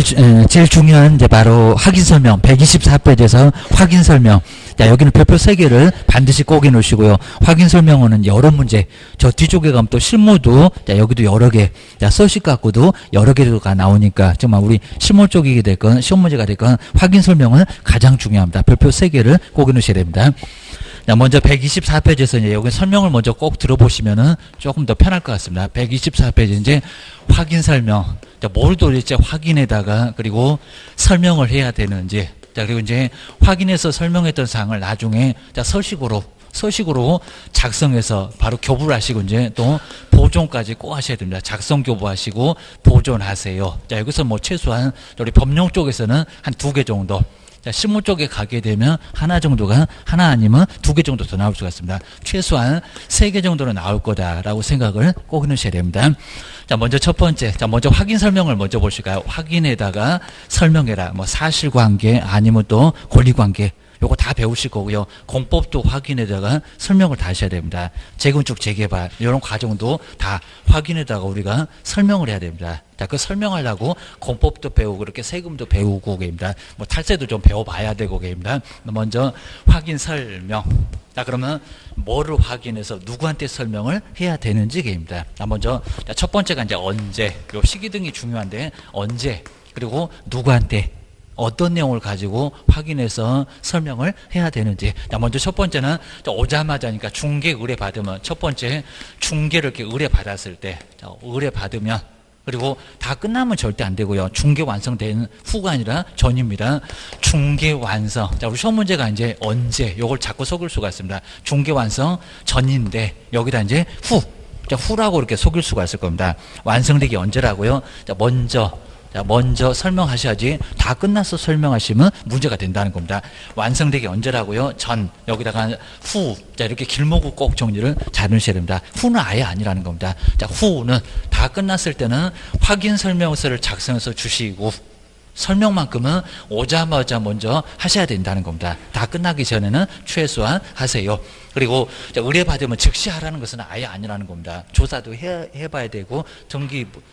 제일 중요한 이제 바로 확인 설명 124페이지에서 확인 설명. 자, 여기는 별표 3개를 반드시 꼭 해놓으시고요. 확인 설명은 여러 문제. 저 뒤쪽에 가면 또 실무도 자, 여기도 여러 개. 자, 서식 갖고도 여러 개가 나오니까 정말 우리 실무 쪽이 됐건 시험 문제가 됐건 확인 설명은 가장 중요합니다. 별표 3개를 꼭 해놓으셔야 됩니다. 자, 먼저 124페이지에서 이제 여기 설명을 먼저 꼭 들어보시면은 조금 더 편할 것 같습니다. 124페이지 이제 확인 설명. 자, 뭘 도대체 확인에다가 그리고 설명을 해야 되는지. 자, 그리고 이제 확인해서 설명했던 사항을 나중에 자, 서식으로 작성해서 바로 교부를 하시고 이제 또 보존까지 꼭 하셔야 됩니다. 작성 교부하시고 보존하세요. 자, 여기서 뭐 최소한 우리 법령 쪽에서는 한 2개 정도. 자, 실무 쪽에 가게 되면 하나 아니면 2개 정도 더 나올 수가 있습니다. 최소한 3개 정도는 나올 거다라고 생각을 꼭 해놓으셔야 됩니다. 자, 먼저 첫 번째. 자, 먼저 확인 설명을 먼저 보실까요? 확인에다가 설명해라. 뭐 사실관계 아니면 또 권리관계. 요거 다 배우실 거고요. 공법도 확인에다가 설명을 다 하셔야 됩니다. 재건축, 재개발 이런 과정도 다 확인에다가 우리가 설명을 해야 됩니다. 자, 그 설명하려고 공법도 배우고 이렇게 세금도 배우고 계십니다. 뭐 탈세도 좀 배워봐야 되고 계십니다. 먼저 확인 설명. 자, 그러면 뭐를 확인해서 누구한테 설명을 해야 되는지 계십니다. 자, 먼저 첫 번째가 이제 언제. 요 시기 등이 중요한데 언제 그리고 누구한테. 어떤 내용을 가지고 확인해서 설명을 해야 되는지. 자, 먼저 첫 번째는 오자마자니까 중개 의뢰 받으면 첫 번째 중개를 이렇게 의뢰 받았을 때 자, 의뢰 받으면 그리고 다 끝나면 절대 안 되고요. 중개 완성된 후가 아니라 전입니다. 중개 완성. 자, 우리 시험 문제가 이제 언제 요걸 자꾸 속일 수가 있습니다. 중개 완성 전인데 여기다 이제 후. 자, 후라고 이렇게 속일 수가 있을 겁니다. 완성되기 언제라고요? 자, 먼저 설명하셔야지 다 끝나서 설명하시면 문제가 된다는 겁니다. 완성되기 언제라고요? 전, 여기다가 후. 자, 이렇게 길목을 꼭 정리를 잘 해주셔야 됩니다. 후는 아예 아니라는 겁니다. 자, 후는 다 끝났을 때는 확인 설명서를 작성해서 주시고 설명만큼은 오자마자 먼저 하셔야 된다는 겁니다. 다 끝나기 전에는 최소한 하세요. 그리고 의뢰받으면 즉시 하라는 것은 아예 아니라는 겁니다. 조사도 해봐야 되고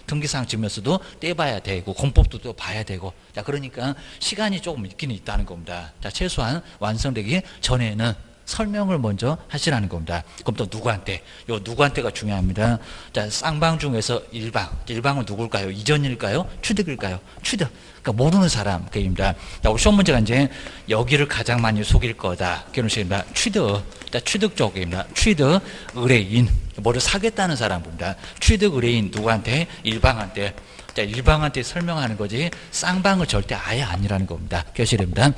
등기사항 증명서도 떼봐야 되고 공법도 또 봐야 되고 자, 그러니까 시간이 조금 있긴 있다는 겁니다. 자, 최소한 완성되기 전에는 설명을 먼저 하시라는 겁니다. 그럼 또 누구한테? 요 누구한테가 중요합니다. 자, 쌍방 중에서 일방. 일방은 누굴까요? 이전일까요? 취득일까요? 취득. 그러니까 모르는 사람. 그입니다. 자, 우리 시험 문제가 이제 여기를 가장 많이 속일 거다. 그런 식입니다. 취득. 자, 취득 쪽입니다. 취득 의뢰인. 뭐를 사겠다는 사람입니다. 취득 의뢰인 누구한테? 일방한테. 자, 일방한테 설명하는 거지 쌍방은 절대 아예 아니라는 겁니다. 교실입니다.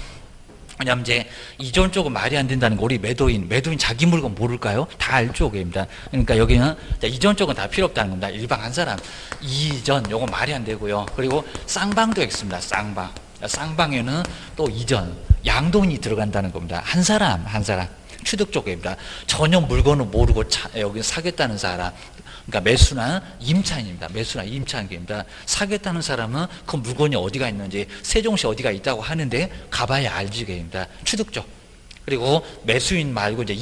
왜냐하면 이제 이전 쪽은 말이 안 된다는 거 우리 매도인 자기 물건 모를까요? 다 알죠, 그입니다. 그러니까 여기는 이전 쪽은 다 필요 없다는 겁니다. 일방 한 사람 이전 요건 말이 안 되고요. 그리고 쌍방도 있습니다. 쌍방에는 또 이전 양돈이 들어간다는 겁니다. 한 사람 취득 쪽입니다. 전혀 물건을 모르고 여기 사겠다는 사람. 그러니까 매수나 임차인입니다. 매수나 임차인입니다. 사겠다는 사람은 그 물건이 어디가 있는지 세종시 어디가 있다고 하는데 가봐야 알지게입니다. 취득적. 그리고 매수인 말고 이제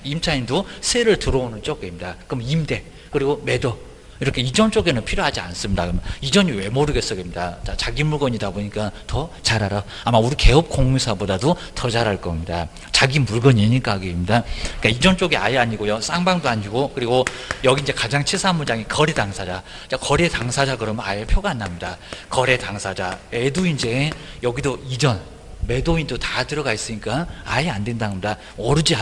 임차인도 세를 들어오는 쪽입니다. 그럼 임대 그리고 매도. 이렇게 이전 쪽에는 필요하지 않습니다. 그러면 이전이 왜 모르겠어입니다. 자, 자기 물건이다 보니까 더 잘 알아. 아마 우리 개업 공유사보다도 더 잘 알 겁니다. 자기 물건이니까 그입니다. 그러니까 이전 쪽이 아예 아니고요. 쌍방도 아니고 그리고 여기 이제 가장 치사한 문장이 거래 당사자. 자, 거래 당사자 그러면 아예 표가 안 납니다. 거래 당사자. 애도 이제 여기도 이전 매도인도 다 들어가 있으니까 아예 안 된다는 겁니다. 오로지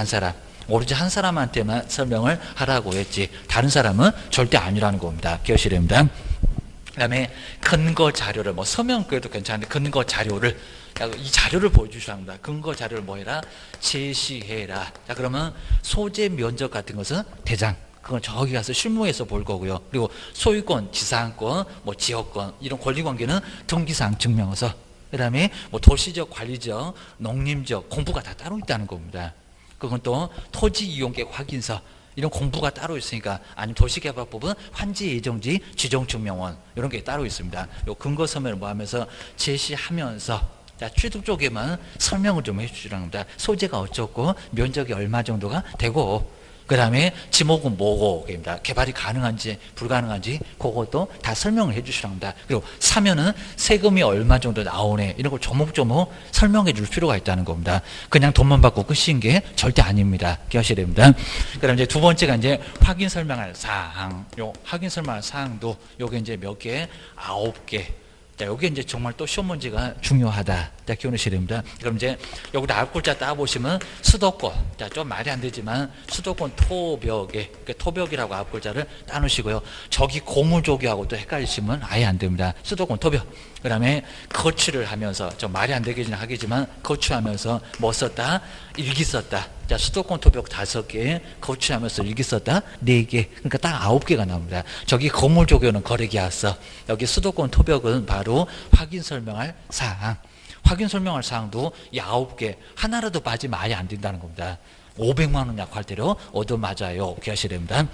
한 사람한테만 설명을 하라고 했지 다른 사람은 절대 아니라는 겁니다. 기억하시랍니다. 그 다음에 근거 자료를 뭐 서명 그래도 괜찮은데 근거 자료를 이 자료를 보여주셔야 합니다. 근거 자료를 뭐 해라? 제시해라. 자, 그러면 소재 면적 같은 것은 대장. 그건 저기 가서 실무에서 볼 거고요. 그리고 소유권, 지상권, 뭐 지역권 이런 권리관계는 등기사항 증명서. 그 다음에 뭐 도시적, 관리적, 농림적 공부가 다 따로 있다는 겁니다. 그건 또 토지 이용계획 확인서 이런 공부가 따로 있으니까 아니면 도시개발법은 환지 예정지 지정증명원 이런 게 따로 있습니다. 요 근거 서면을 뭐 하면서 제시하면서 자, 취득 쪽에만 설명을 좀 해주시라는 겁니다. 소재가 어쩌고 면적이 얼마 정도가 되고 그 다음에 지목은 뭐고, 개발이 가능한지 불가능한지 그것도 다 설명을 해주시라고 합니다. 그리고 사면은 세금이 얼마 정도 나오네 이런 걸 조목조목 설명해 줄 필요가 있다는 겁니다. 그냥 돈만 받고 끝인 게 절대 아닙니다. 기억하셔야 됩니다. 그다음 이제 두 번째가 이제 확인 설명할 사항. 요 확인 설명할 사항도 요게 이제 몇 개? 9개. 자, 여기 이제 정말 또 시험 문제가 중요하다. 자, 기억하셔야 됩니다. 그럼 이제 여기다 앞글자 따보시면 수도권. 자, 좀 말이 안 되지만 수도권 토벽에, 토벽이라고 앞글자를 따놓으시고요. 저기 고무조기하고 또 헷갈리시면 아예 안 됩니다. 수도권 토벽. 그 다음에 거취를 하면서, 좀 말이 안 되긴 하겠지만, 거취하면서 뭐 썼다? 일기 썼다. 자, 수도권 토벽 5개, 거취하면서 일기 썼다? 4개. 그러니까 딱 9개가 나옵니다. 저기 건물조교는 거래계약서. 여기 수도권 토벽은 바로 확인 설명할 사항. 확인 설명할 사항도 이 9개. 하나라도 빠지면 아예 안 된다는 겁니다. 500만 원 약할 때로 얻어 맞아요. 기하셔야 됩니다.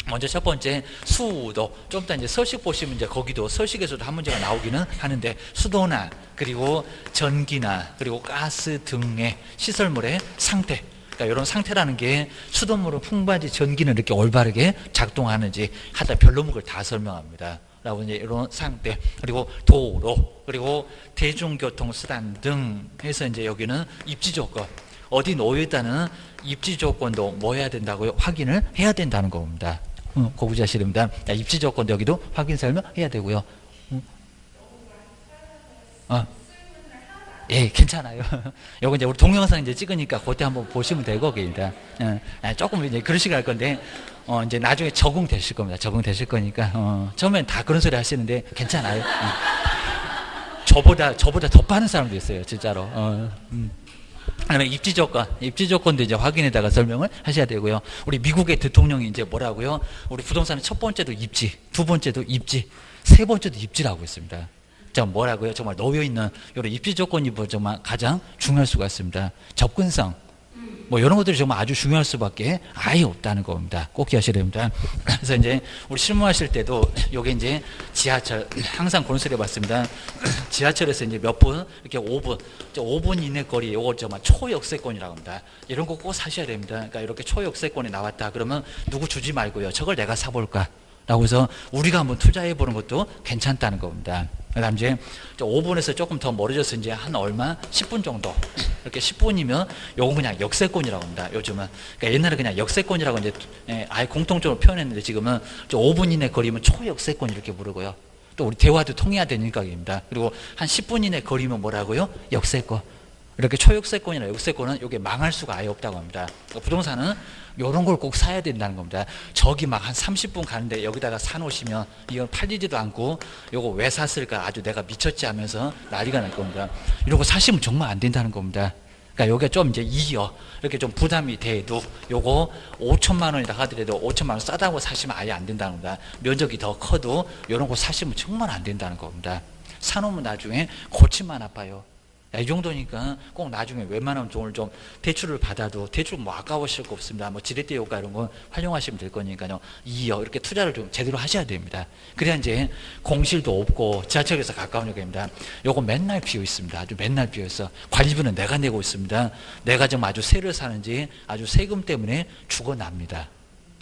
먼저 첫 번째 수도. 좀 이따 이제 서식 보시면 이제 거기도 서식에서도 한 문제가 나오기는 하는데 수도나 그리고 전기나 그리고 가스 등의 시설물의 상태. 그러니까 이런 상태라는 게 수돗물은 풍부한지 전기는 이렇게 올바르게 작동하는지 하다 별로목을 다 설명합니다. 라고 이제 이런 상태. 그리고 도로 그리고 대중교통수단 등 해서 이제 여기는 입지 조건. 어디 놓여있다는 입지 조건도 뭐 해야 된다고요? 확인을 해야 된다는 겁니다. 고구자시입니다 입지 조건도 여기도 확인 설명해야 되고요. 예, 괜찮아요. 요거 이제 우리 동영상 이제 찍으니까 그때 한번 보시면 되고, 일단. 조금 이제 그러시게 할 건데, 이제 나중에 적응되실 겁니다. 적응되실 거니까, 처음엔 다 그런 소리 하시는데, 괜찮아요. 저보다 더 빠른 사람도 있어요, 진짜로. 그다음에 입지 조건도 이제 확인에다가 설명을 하셔야 되고요. 우리 미국의 대통령이 이제 뭐라고요? 우리 부동산의 첫 번째도 입지, 두 번째도 입지, 세 번째도 입지라고 했습니다. 자, 뭐라고요? 정말 놓여있는 이런 입지 조건이 뭐 정말 가장 중요할 수가 있습니다. 접근성, 뭐 이런 것들이 정말 아주 중요할 수밖에 아예 없다는 겁니다. 꼭 기억하셔야 됩니다. 그래서 이제 우리 실무하실 때도 요게 이제 지하철 항상 그런 소리 해봤습니다. 지하철에서 이제 몇 분 이렇게 5분 이내 거리 요거 정말 초역세권이라고 합니다. 이런 거 꼭 사셔야 됩니다. 그러니까 이렇게 초역세권이 나왔다 그러면 누구 주지 말고요. 저걸 내가 사볼까? 라고 해서 우리가 한번 투자해 보는 것도 괜찮다는 겁니다. 그 다음 이제 5분에서 조금 더 멀어져서 이제 한 얼마? 10분 정도. 이렇게 10분이면 요건 그냥 역세권이라고 합니다. 요즘은. 그러니까 옛날에 그냥 역세권이라고 이제 아예 공통적으로 표현했는데 지금은 5분 이내 거리면 초역세권 이렇게 부르고요. 또 우리 대화도 통해야 되니까입니다. 그리고 한 10분 이내 거리면 뭐라고요? 역세권. 이렇게 초역세권이나 역세권은 이게 망할 수가 아예 없다고 합니다. 그러니까 부동산은 이런 걸 꼭 사야 된다는 겁니다. 저기 막 한 30분 가는데 여기다가 사놓으시면 이건 팔리지도 않고 이거 왜 샀을까 아주 내가 미쳤지 하면서 난리가 날 겁니다. 이런 거 사시면 정말 안 된다는 겁니다. 그러니까 여기가 좀 이제 이렇게 좀 부담이 돼도 요거 5천만 원이다 하더라도 5천만 원 싸다고 사시면 아예 안 된다는 겁니다. 면적이 더 커도 이런 거 사시면 정말 안 된다는 겁니다. 사놓으면 나중에 골치만 아파요. 이 정도니까 꼭 나중에 웬만하면 오늘 좀 대출을 받아도 대출 뭐 아까우실 거 없습니다. 뭐 지렛대 효과 이런 거 활용하시면 될 거니까요. 이렇게 투자를 좀 제대로 하셔야 됩니다. 그래야 이제 공실도 없고 지하철에서 가까운 역입니다. 요거 맨날 비어 있습니다. 아주 맨날 비어 있어. 관리비는 내가 내고 있습니다. 내가 좀 아주 세를 사는지 아주 세금 때문에 죽어납니다.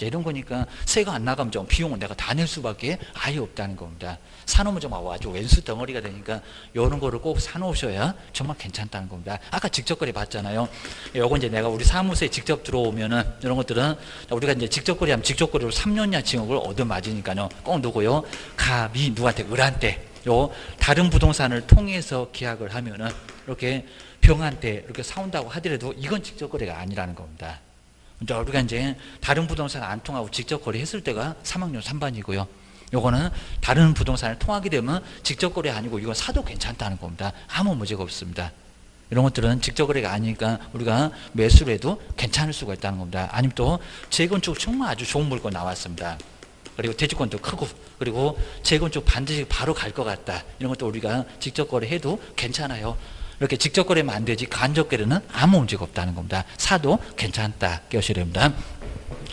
이런 거니까 세가 안 나가면 좀 비용은 내가 다 낼 수밖에 아예 없다는 겁니다. 사놓으면 좀 아주 왼수 덩어리가 되니까 이런 거를 꼭 사놓으셔야 정말 괜찮다는 겁니다. 아까 직접 거래 봤잖아요. 요거 이제 내가 우리 사무소에 직접 들어오면은 이런 것들은 우리가 이제 직접 거래하면 직접 거래로 3년이나 징역을 얻어맞으니까요. 꼭 누구요? 갑이 누구한테 을한테 요 다른 부동산을 통해서 계약을 하면은 이렇게 병한테 이렇게 사온다고 하더라도 이건 직접 거래가 아니라는 겁니다. 우리가 이제 다른 부동산 안 통하고 직접 거래했을 때가 3학년 3반이고요. 요거는 다른 부동산을 통하게 되면 직접 거래 아니고 이건 사도 괜찮다는 겁니다. 아무 문제가 없습니다. 이런 것들은 직접 거래가 아니니까 우리가 매수를 해도 괜찮을 수가 있다는 겁니다. 아니면 또 재건축 정말 아주 좋은 물건 나왔습니다. 그리고 대지권도 크고 그리고 재건축 반드시 바로 갈 것 같다. 이런 것도 우리가 직접 거래해도 괜찮아요. 이렇게 직접 거래면 안 되지 간접 거래는 아무 문제가 없다는 겁니다. 사도 괜찮다. 기억하셔야 됩니다.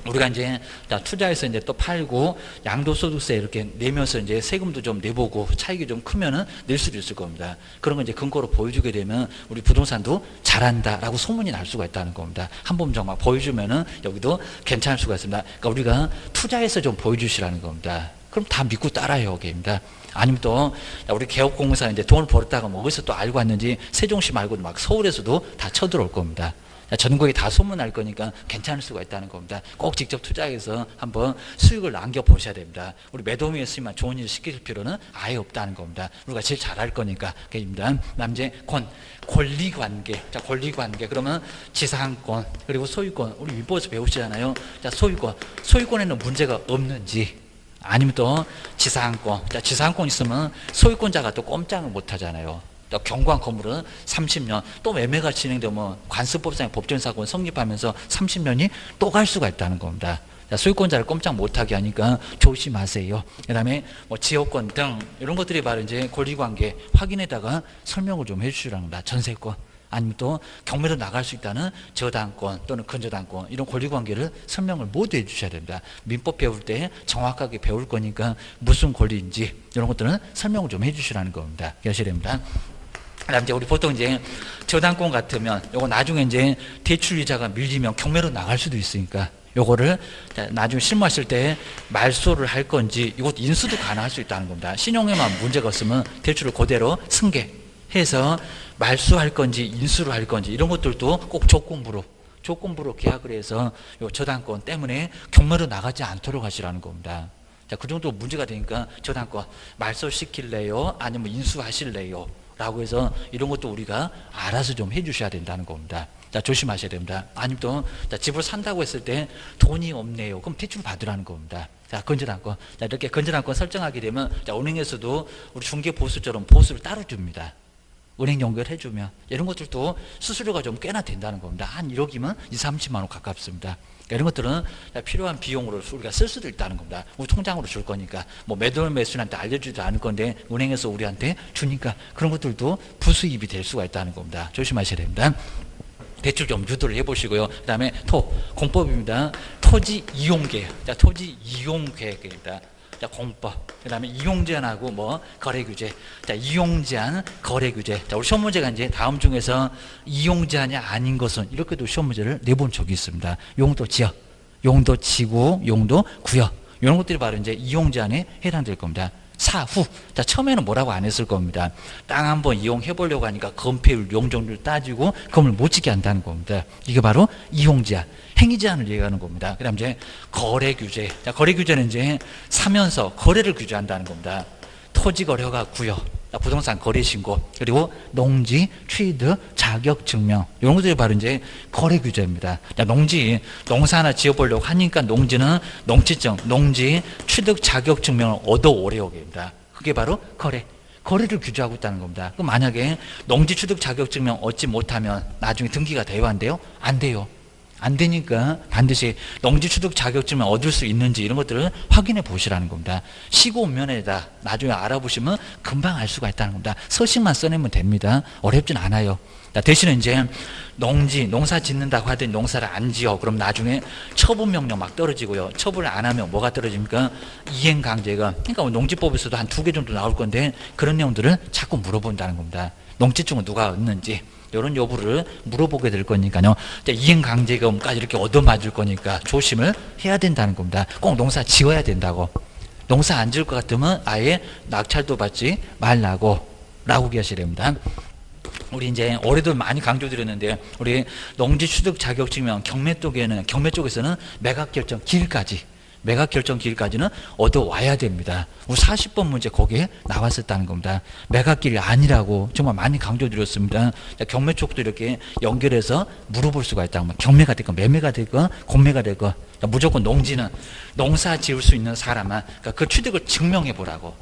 우리가 이제 투자해서 이제 또 팔고 양도소득세 이렇게 내면서 이제 세금도 좀 내보고 차익이 좀 크면은 낼 수도 있을 겁니다. 그런 거 이제 근거로 보여주게 되면 우리 부동산도 잘한다라고 소문이 날 수가 있다는 겁니다. 한 번 정말 보여주면은 여기도 괜찮을 수가 있습니다. 그러니까 우리가 투자해서 좀 보여주시라는 겁니다. 그럼 다 믿고 따라요, 게입니다. 아니면 또 우리 개업공사 이제 돈을 벌었다가 뭐 어디서 또 알고 왔는지 세종시 말고도 막 서울에서도 다 쳐들어올 겁니다. 전국에 다 소문날 거니까 괜찮을 수가 있다는 겁니다. 꼭 직접 투자해서 한번 수익을 남겨보셔야 됩니다. 우리 매도미에 쓰면 좋은 일 시킬 필요는 아예 없다는 겁니다. 우리가 제일 잘할 거니까. 그입니다. 남제 권리관계. 자, 권리관계. 그러면 지상권, 그리고 소유권. 우리 윗부에서 배우시잖아요. 자, 소유권. 소유권에는 문제가 없는지. 아니면 또 지상권. 자, 지상권 있으면 소유권자가 또 꼼짝을 못 하잖아요. 또 경관 건물은 30년, 또 매매가 진행되면 관습법상의 법정사건 성립하면서 30년이 또 갈 수가 있다는 겁니다. 자, 소유권자를 꼼짝 못하게 하니까 조심하세요. 그 다음에 뭐 지역권 등 이런 것들이 바로 이제 권리관계 확인에다가 설명을 좀 해주시라는 겁니다. 전세권. 아니면 또 경매로 나갈 수 있다는 저당권 또는 근저당권 이런 권리관계를 설명을 모두 해주셔야 됩니다. 민법 배울 때 정확하게 배울 거니까 무슨 권리인지 이런 것들은 설명을 좀 해주시라는 겁니다. 하셔야 됩니다. 그다음 이제 우리 보통 이제 저당권 같으면 요거 나중에 이제 대출 이자가 밀리면 경매로 나갈 수도 있으니까 요거를 나중에 실무하실 때 말소를 할 건지 이것도 인수도 가능할 수 있다는 겁니다. 신용에만 문제가 없으면 대출을 그대로 승계해서 말소할 건지 인수를 할 건지 이런 것들도 꼭 조건부로 계약을 해서 요 저당권 때문에 경매로 나가지 않도록 하시라는 겁니다. 자, 그 정도 문제가 되니까 저당권 말소시킬래요? 아니면 인수하실래요? 라고 해서 이런 것도 우리가 알아서 좀 해주셔야 된다는 겁니다. 자, 조심하셔야 됩니다. 아니면 또 집을 산다고 했을 때 돈이 없네요. 그럼 대출 받으라는 겁니다. 자, 건전한권. 자, 이렇게 건전한권 설정하게 되면 자, 은행에서도 우리 중개보수처럼 보수를 따로 줍니다. 은행 연결해주면 이런 것들도 수수료가 좀 꽤나 된다는 겁니다. 한 1억이면 20-30만 원 가깝습니다. 이런 것들은 필요한 비용으로 우리가 쓸 수도 있다는 겁니다. 우리 통장으로 줄 거니까 뭐 매도 매수한테 알려주지도 않을 건데 은행에서 우리한테 주니까 그런 것들도 부수입이 될 수가 있다는 겁니다. 조심하셔야 됩니다. 대출 좀 유도를 해보시고요. 그 다음에 공법입니다. 토지 이용계획. 자, 토지 이용계획입니다. 자, 공법. 그 다음에 이용제한하고 뭐 거래규제. 자, 이용제한, 거래규제. 자, 우리 시험 문제가 이제 다음 중에서 이용제한이 아닌 것은 이렇게도 시험 문제를 내본 적이 있습니다. 용도 지역, 용도 지구, 용도 구역. 이런 것들이 바로 이제 이용제한에 해당될 겁니다. 사후. 자, 처음에는 뭐라고 안 했을 겁니다. 땅 한번 이용해 보려고 하니까 건폐율, 용적률 따지고 건물 못 짓게 한다는 겁니다. 이게 바로 이용제한, 행위제한을 얘기하는 겁니다. 그 다음 이제 거래규제. 자, 거래규제는 이제 사면서 거래를 규제한다는 겁니다. 토지거래허가 구역, 부동산 거래신고, 그리고 농지, 취득, 자격증명 이런 것들이 바로 이제 거래규제입니다. 자, 농사 하나 지어보려고 하니까 농지는 농지증, 농지, 취득, 자격증명을 얻어오려고 합니다. 그게 바로 거래를 규제하고 있다는 겁니다. 그럼 만약에 농지, 취득, 자격증명 얻지 못하면 나중에 등기가 돼요, 안 돼요? 안 돼요. 안 되니까 반드시 농지 취득 자격증을 얻을 수 있는지 이런 것들을 확인해 보시라는 겁니다. 시고면에다 나중에 알아보시면 금방 알 수가 있다는 겁니다. 서식만 써내면 됩니다. 어렵진 않아요. 대신에 이제 농사 짓는다고 하더니 농사를 안 지어. 그럼 나중에 처분명령 막 떨어지고요. 처분을 안 하면 뭐가 떨어집니까? 이행강제가. 그러니까 농지법에서도 한 2개 정도 나올 건데 그런 내용들을 자꾸 물어본다는 겁니다. 농지증은 누가 얻는지. 이런 여부를 물어보게 될 거니까요. 이행강제금까지 이렇게 얻어맞을 거니까 조심을 해야 된다는 겁니다. 꼭 농사 지어야 된다고. 농사 안 지을 것 같으면 아예 낙찰도 받지 말라고 라고 하셔야 됩니다. 우리 이제 올해도 많이 강조드렸는데 우리 농지 취득 자격증명 경매 쪽에서는 매각 결정 기일까지는 얻어와야 됩니다. 우리 40번 문제 거기에 나왔었다는 겁니다. 매각길이 아니라고 정말 많이 강조드렸습니다. 경매 쪽도 이렇게 연결해서 물어볼 수가 있다고. 경매가 됐건 매매가 됐건 공매가 됐건 무조건 농지는 농사 지을 수 있는 사람은 그러니까 그 취득을 증명해 보라고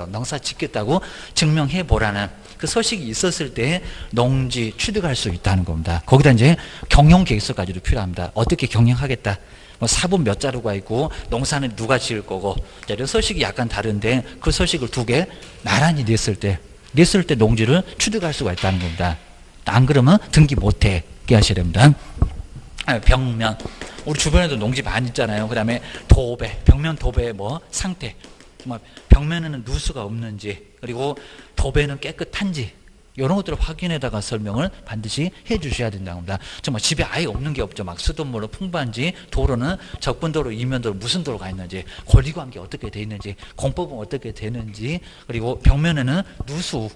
농사 짓겠다고 증명해 보라는 그 서식이 있었을 때 농지 취득할 수 있다는 겁니다. 거기다 이제 경영 계획서까지도 필요합니다. 어떻게 경영하겠다. 사분 몇 자루가 있고 농사는 누가 지을 거고 이런 서식이 약간 다른데 그 서식을 2개 나란히 냈을 때 농지를 취득할 수가 있다는 겁니다. 안 그러면 등기 못해 하셔야 됩니다. 벽면. 우리 주변에도 농지 많이 있잖아요. 그 다음에 도배, 벽면 도배의 뭐 상태. 정말 벽면에는 누수가 없는지, 그리고 도배는 깨끗한지, 이런 것들을 확인해다가 설명을 반드시 해 주셔야 된다고 합니다. 정말 집에 아예 없는 게 없죠. 막 수돗물로 풍부한지, 도로는 접근도로, 이면도로 무슨 도로가 있는지, 권리관계 어떻게 돼 있는지, 공법은 어떻게 되는지, 그리고 벽면에는 누수,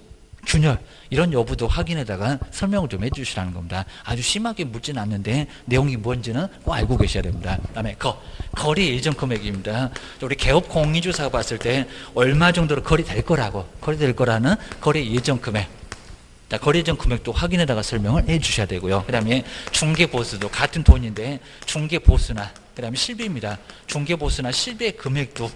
균열, 이런 여부도 확인해다가 설명을 좀 해주시라는 겁니다. 아주 심하게 묻지는 않는데 내용이 뭔지는 꼭 알고 계셔야 됩니다. 그 다음에 거래 예정 금액입니다. 우리 개업 공인주사가 봤을 때 얼마 정도로 거래될 거라는 거래 예정 금액. 거래 예정 금액도 확인해다가 설명을 해주셔야 되고요. 그 다음에 중개보수도 같은 돈인데 중개보수나, 그 다음에 실비입니다. 중개보수나 실비의 금액도,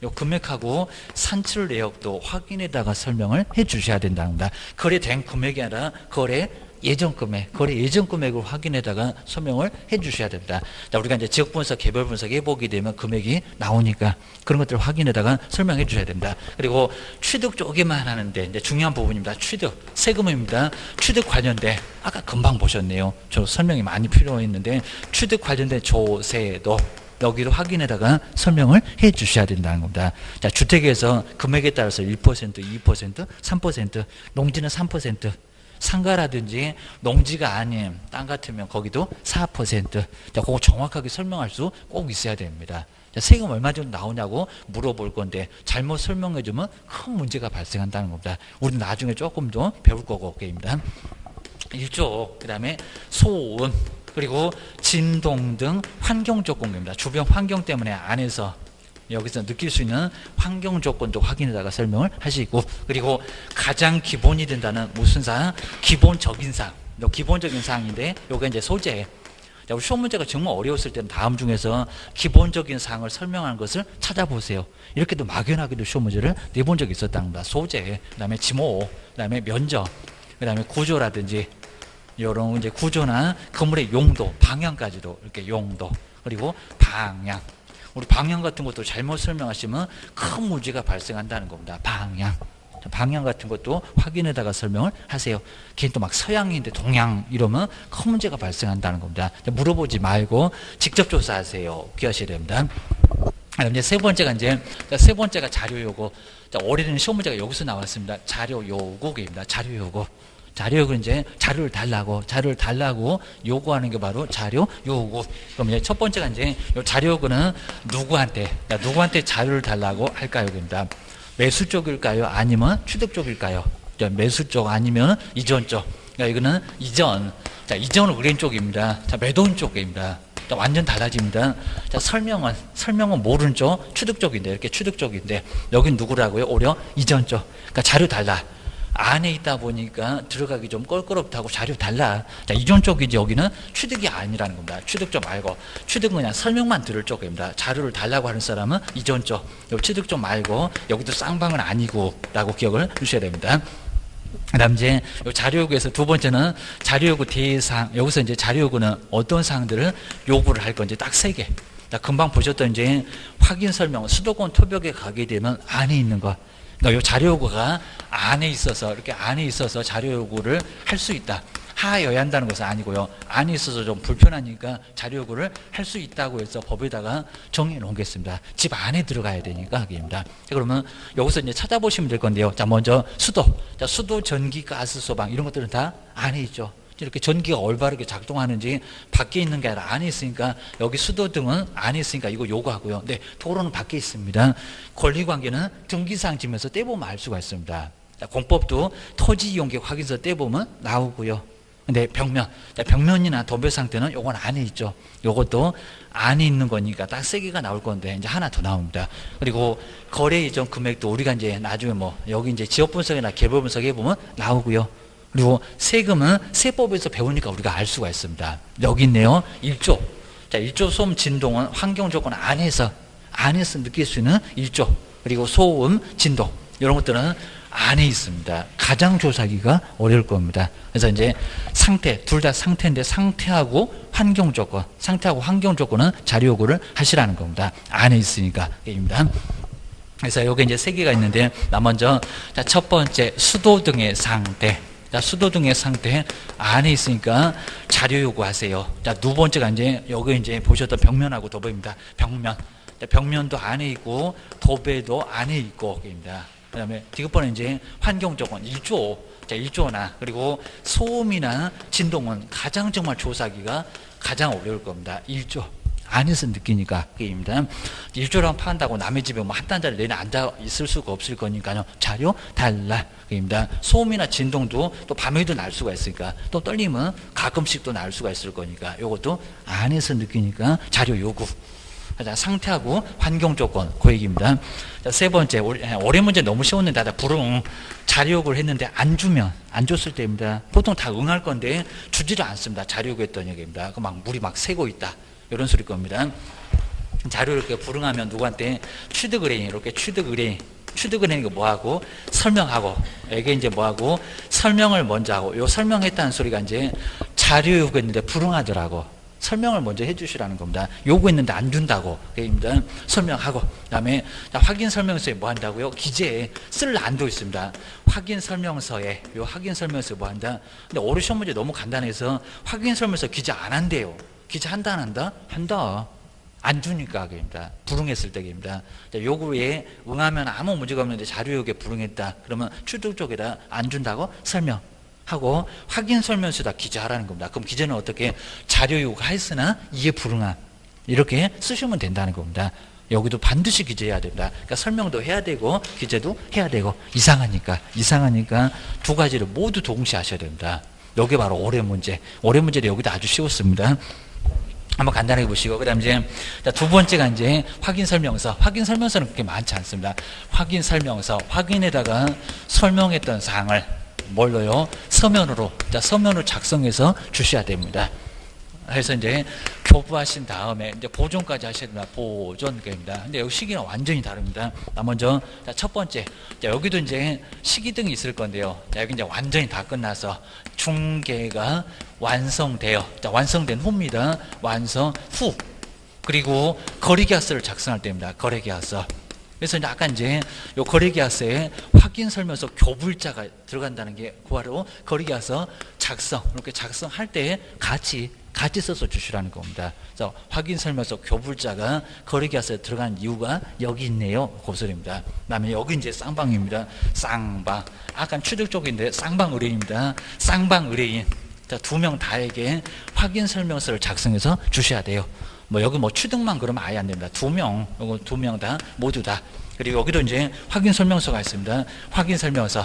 요 금액하고 산출 내역도 확인해다가 설명을 해 주셔야 된답니다. 거래된 금액이 아니라 거래 예정 금액을 확인해다가 설명을 해 주셔야 됩니다. 자, 우리가 이제 지역 분석, 개별 분석 해보게 되면 금액이 나오니까 그런 것들을 확인해다가 설명해 주셔야 됩니다. 그리고 취득 쪽에만 하는데 이제 중요한 부분입니다. 취득, 세금입니다. 취득 관련된, 아까 금방 보셨네요. 저 설명이 많이 필요했는데 취득 관련된 조세도 여기를 확인해다가 설명을 해 주셔야 된다는 겁니다. 자, 주택에서 금액에 따라서 1%, 2%, 3%, 농지는 3%, 상가라든지 농지가 아닌 땅 같으면 거기도 4%. 자, 그거 정확하게 설명할 수 꼭 있어야 됩니다. 자, 세금 얼마 정도 나오냐고 물어볼 건데 잘못 설명해 주면 큰 문제가 발생한다는 겁니다. 우리는 나중에 조금 더 배울 거고, 게임입니다. 1조, 그 다음에 소음, 그리고 진동 등 환경 조건입니다. 주변 환경 때문에 안에서 여기서 느낄 수 있는 환경 조건도 확인해다가 설명을 하시고, 그리고 가장 기본이 된다는 무슨 사항? 기본적인 사항. 기본적인 사항인데 요게 이제 소재. 자, 우리 시험 문제가 정말 어려웠을 때는 다음 중에서 기본적인 사항을 설명하는 것을 찾아보세요. 이렇게도 막연하게도 시험 문제를 내본 적이 있었답니다. 소재, 그 다음에 지모, 그 다음에 면적, 그 다음에 구조라든지 이런 이제 구조나 건물의 용도, 방향까지도 이렇게 용도, 그리고 방향. 우리 방향 같은 것도 잘못 설명하시면 큰 문제가 발생한다는 겁니다. 방향 같은 것도 확인해다가 설명을 하세요. 걔는 또 막 서양인데 동양 이러면 큰 문제가 발생한다는 겁니다. 물어보지 말고 직접 조사하세요. 기하셔야 됩니다. 이제 세 번째가 세 번째가 자료 요구. 올해는 시험 문제가 여기서 나왔습니다. 자료 요구입니다. 자료 요구. 자료요구 이제 자료를 달라고 요구하는 게 바로 자료 요구. 그럼 이제 첫 번째가 이제 요 자료 요구는 누구한테 자료를 달라고 할까요? 입니다. 매수 쪽일까요? 아니면 취득 쪽일까요? 매수 쪽 아니면 이전 쪽. 그러니까 이거는 이전. 자, 이전은 의뢰인 쪽입니다. 자, 매도인 쪽입니다. 자, 완전 달라집니다. 자, 설명은 모르는 쪽, 취득 쪽인데, 이렇게 취득 쪽인데, 여긴 누구라고요? 오히려 이전 쪽. 그러니까 자료 달라. 안에 있다 보니까 들어가기 좀 껄끄럽다고 자료 달라. 자, 이전 쪽이지 여기는 취득이 아니라는 겁니다. 취득 쪽 말고. 취득은 그냥 설명만 들을 쪽입니다. 자료를 달라고 하는 사람은 이전 쪽. 취득 쪽 말고 여기도 쌍방은 아니고 라고 기억을 주셔야 됩니다. 그 다음 이제 자료 요구에서 두 번째는 자료 요구 대상. 여기서 이제 자료 요구는 어떤 사항들을 요구를 할 건지 딱 세 개. 금방 보셨던 이제 확인 설명, 수도권 토벽에 가게 되면 안에 있는 것. 그러니까 이 자료 요구가 안에 있어서 자료 요구를 할 수 있다. 하여야 한다는 것은 아니고요. 안에 있어서 좀 불편하니까 자료 요구를 할 수 있다고 해서 법에다가 정해 놓겠습니다. 집 안에 들어가야 되니까 하기입니다. 그러면 여기서 이제 찾아보시면 될 건데요. 자, 먼저 수도. 자, 수도, 전기, 가스, 소방 이런 것들은 다 안에 있죠. 이렇게 전기가 올바르게 작동하는지 밖에 있는 게 아니라 안에 있으니까 여기 수도 등은 안에 있으니까 이거 요구하고요. 네, 도로는 밖에 있습니다. 권리관계는 등기사항 지면서 떼보면 알 수가 있습니다. 공법도 토지이용계획 확인서 떼보면 나오고요. 근데 벽면이나 도배 상태는 요건 안에 있죠. 요것도 안에 있는 거니까 딱 세 개가 나올 건데 이제 하나 더 나옵니다. 그리고 거래 이전 금액도 우리가 이제 나중에 여기 이제 지역 분석이나 개별 분석 해보면 나오고요. 그리고 세금은 세법에서 배우니까 우리가 알 수가 있습니다. 여기 있네요. 1조. 자, 1조 소음 진동은 환경 조건 안에서 느낄 수 있는 1조. 그리고 소음, 진동. 이런 것들은 안에 있습니다. 가장 조사하기가 어려울 겁니다. 그래서 이제 둘 다 상태인데 상태하고 환경 조건은 자료 요구를 하시라는 겁니다. 안에 있으니까. 입니다. 그래서 여기 이제 세 개가 있는데, 먼저, 자, 첫 번째, 수도 등의 상태. 자, 수도등의 상태 안에 있으니까 자료 요구하세요. 자, 두 번째가 이제 여기 이제 보셨던 벽면하고 도배입니다. 벽면. 자, 벽면도 안에 있고 도배도 안에 있고 입니다. 그다음에 디귿번은 이제 환경조건 1조. 자, 1조나 그리고 소음이나 진동은 가장 정말 조사하기가 가장 어려울 겁니다. 1조. 안에서 느끼니까 그입니다. 1조랑 파한다고 남의 집에 뭐 한 단자를 내내 앉아 있을 수가 없을 거니까요. 자료 달라 그입니다. 소음이나 진동도 또 밤에도 날 수가 있으니까 또 떨림은 가끔씩 또 날 수가 있을 거니까 이것도 안에서 느끼니까 자료 요구. 자, 상태하고 환경 조건 그 얘기입니다. 자, 세 번째 올해 문제 너무 쉬웠는데 다 불응 자료 요구를 했는데 안 주면 안 줬을 때입니다. 보통 다 응할 건데 주지를 않습니다. 자료 요구했던 얘기입니다. 그 막 물이 막 새고 있다. 이런 소리 겁니다. 자료 이렇게 불응하면 누구한테 취득을 해. 이렇게 취득을 해. 취득을 하는 거 뭐하고 설명하고 이게 이제 뭐하고 설명을 먼저 하고 요 설명했다는 소리가 이제 자료 요구했는데 불응하더라고. 설명을 먼저 해주시라는 겁니다. 요구했는데 안 준다고. 그입니다. 설명하고 그다음에 확인 설명서에 뭐 한다고요? 기재에 쓸 안도 있습니다. 확인 설명서에 요 확인 설명서에 뭐 한다. 근데 올해 시험 문제 너무 간단해서 확인 설명서 기재 안 한대요. 기재 한다 안 한다? 한다. 안 주니까 그입니다. 불응했을 때입니다. 요구에 응하면 아무 문제가 없는데 자료 요구에 불응했다. 그러면 취득 쪽에다 안 준다고 설명하고 확인 설명서에다 기재하라는 겁니다. 그럼 기재는 어떻게 자료 요구했으나 이에 불응함 이렇게 쓰시면 된다는 겁니다. 여기도 반드시 기재해야 됩니다. 그러니까 설명도 해야 되고 기재도 해야 되고 이상하니까 두 가지를 모두 동시에 하셔야 됩니다. 여기 바로 올해 문제. 올해 문제도 여기도 아주 쉬웠습니다. 한번 간단하게 보시고 그다음 이제 두 번째가 이제 확인 설명서. 확인 설명서는 그렇게 많지 않습니다. 확인 설명서 확인에다가 설명했던 사항을 뭘로요? 서면으로 서면으로 작성해서 주셔야 됩니다. 그래서 이제 교부하신 다음에 이제 보존까지 하셔야 됩니다. 보존입니다. 근데 여기 시기는 완전히 다릅니다. 먼저 첫 번째 여기도 이제 시기등이 있을 건데요. 여기 이제 완전히 다 끝나서 중계가 완성되어 완성된 후입니다. 완성 후 그리고 거래계약서를 작성할 때입니다. 거래계약서. 그래서 이제 아까 이제 요 거래계약서에 확인 설명서 교불자가 들어간다는 게 바로 거래계약서 작성 이렇게 작성할 때 같이 써서 주시라는 겁니다. 그래서 확인 설명서 교불자가 거래계약서에 들어간 이유가 여기 있네요. 그 소리입니다. 그다음에 여기 이제 쌍방입니다. 쌍방. 아까 취득 쪽인데 쌍방 의뢰인입니다. 쌍방 의뢰인. 두 명 다에게 확인 설명서를 작성해서 주셔야 돼요. 뭐 여기 뭐 취득만 그러면 아예 안 됩니다. 두 명 다 모두 다. 그리고 여기도 이제 확인 설명서가 있습니다. 확인 설명서.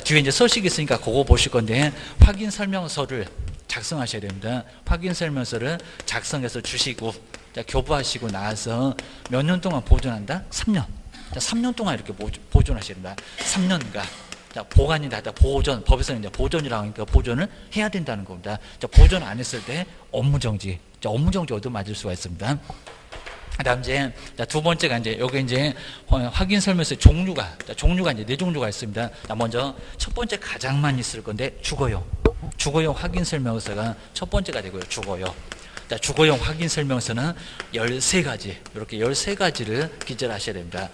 뒤에 이제 서식이 있으니까 그거 보실 건데 확인 설명서를 작성하셔야 됩니다. 확인 설명서를 작성해서 주시고 교부하시고 나서 몇 년 동안 보존한다? 3년. 3년 동안 이렇게 보존하셔야 됩니다. 3년간. 보관이다. 보존. 법에서는 이제 보존이라고 하니까 보존을 해야 된다는 겁니다. 보존 안 했을 때 업무정지. 업무정지 얻어맞을 수가 있습니다. 그다음 이제 두 번째가 이제 여기 이제 확인 설명서 종류가 이제 네 종류가 있습니다. 먼저 첫 번째 가장만 있을 건데 주거용 확인 설명서가 첫 번째가 되고요. 주거용 확인 설명서는 13가지 이렇게 13가지를 기재를 하셔야 됩니다.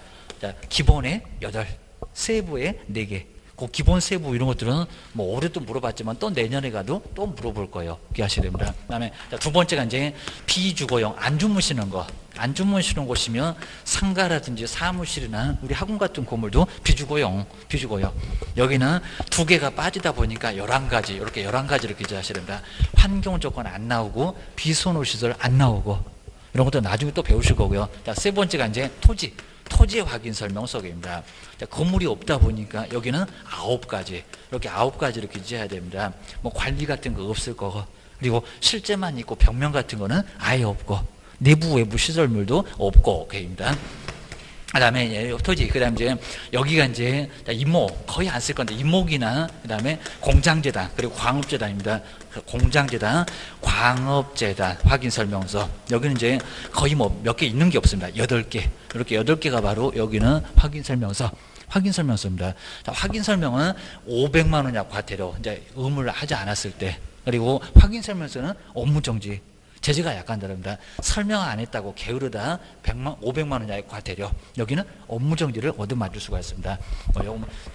기본에 8, 세부에 4개. 그 기본 세부 이런 것들은 뭐 올해도 물어봤지만 또 내년에 가도 또 물어볼 거예요. 기하셔야 됩니다. 그다음에 두 번째가 이제 비주거용 안 주무시는 거. 안 주무시는 곳이면 상가라든지 사무실이나 우리 학원 같은 건물도 비주거용. 여기는 2개가 빠지다 보니까 11가지 이렇게 11가지를 기재하셔야 됩니다. 환경 조건 안 나오고 비선호 시설 안 나오고 이런 것도 나중에 또 배우실 거고요. 세 번째가 이제 토지 확인 설명서입니다. 건물이 없다 보니까 여기는 9가지 이렇게 9가지를 기재해야 됩니다. 뭐 관리 같은 거 없을 거고 그리고 실제만 있고 벽면 같은 거는 아예 없고 내부 외부 시설물도 없고 그입니다. 그다음에 토지 그다음 이제 여기가 이제 임목 거의 안 쓸 건데 임목이나 그다음에 공장재단 그리고 광업재단입니다. 공장재단, 광업재단 확인 설명서 여기는 이제 거의 뭐 몇 개 있는 게 없습니다. 8개 이렇게 8개가 바로 여기는 확인 설명서입니다. 확인 설명은 500만 원 이하 과태료 이제 의무를 하지 않았을 때 그리고 확인 설명서는 업무정지 제재가 약간 다릅니다. 설명 안 했다고 게으르다 500만 원 이하의 과태료. 여기는 업무정지를 얻어맞을 수가 있습니다.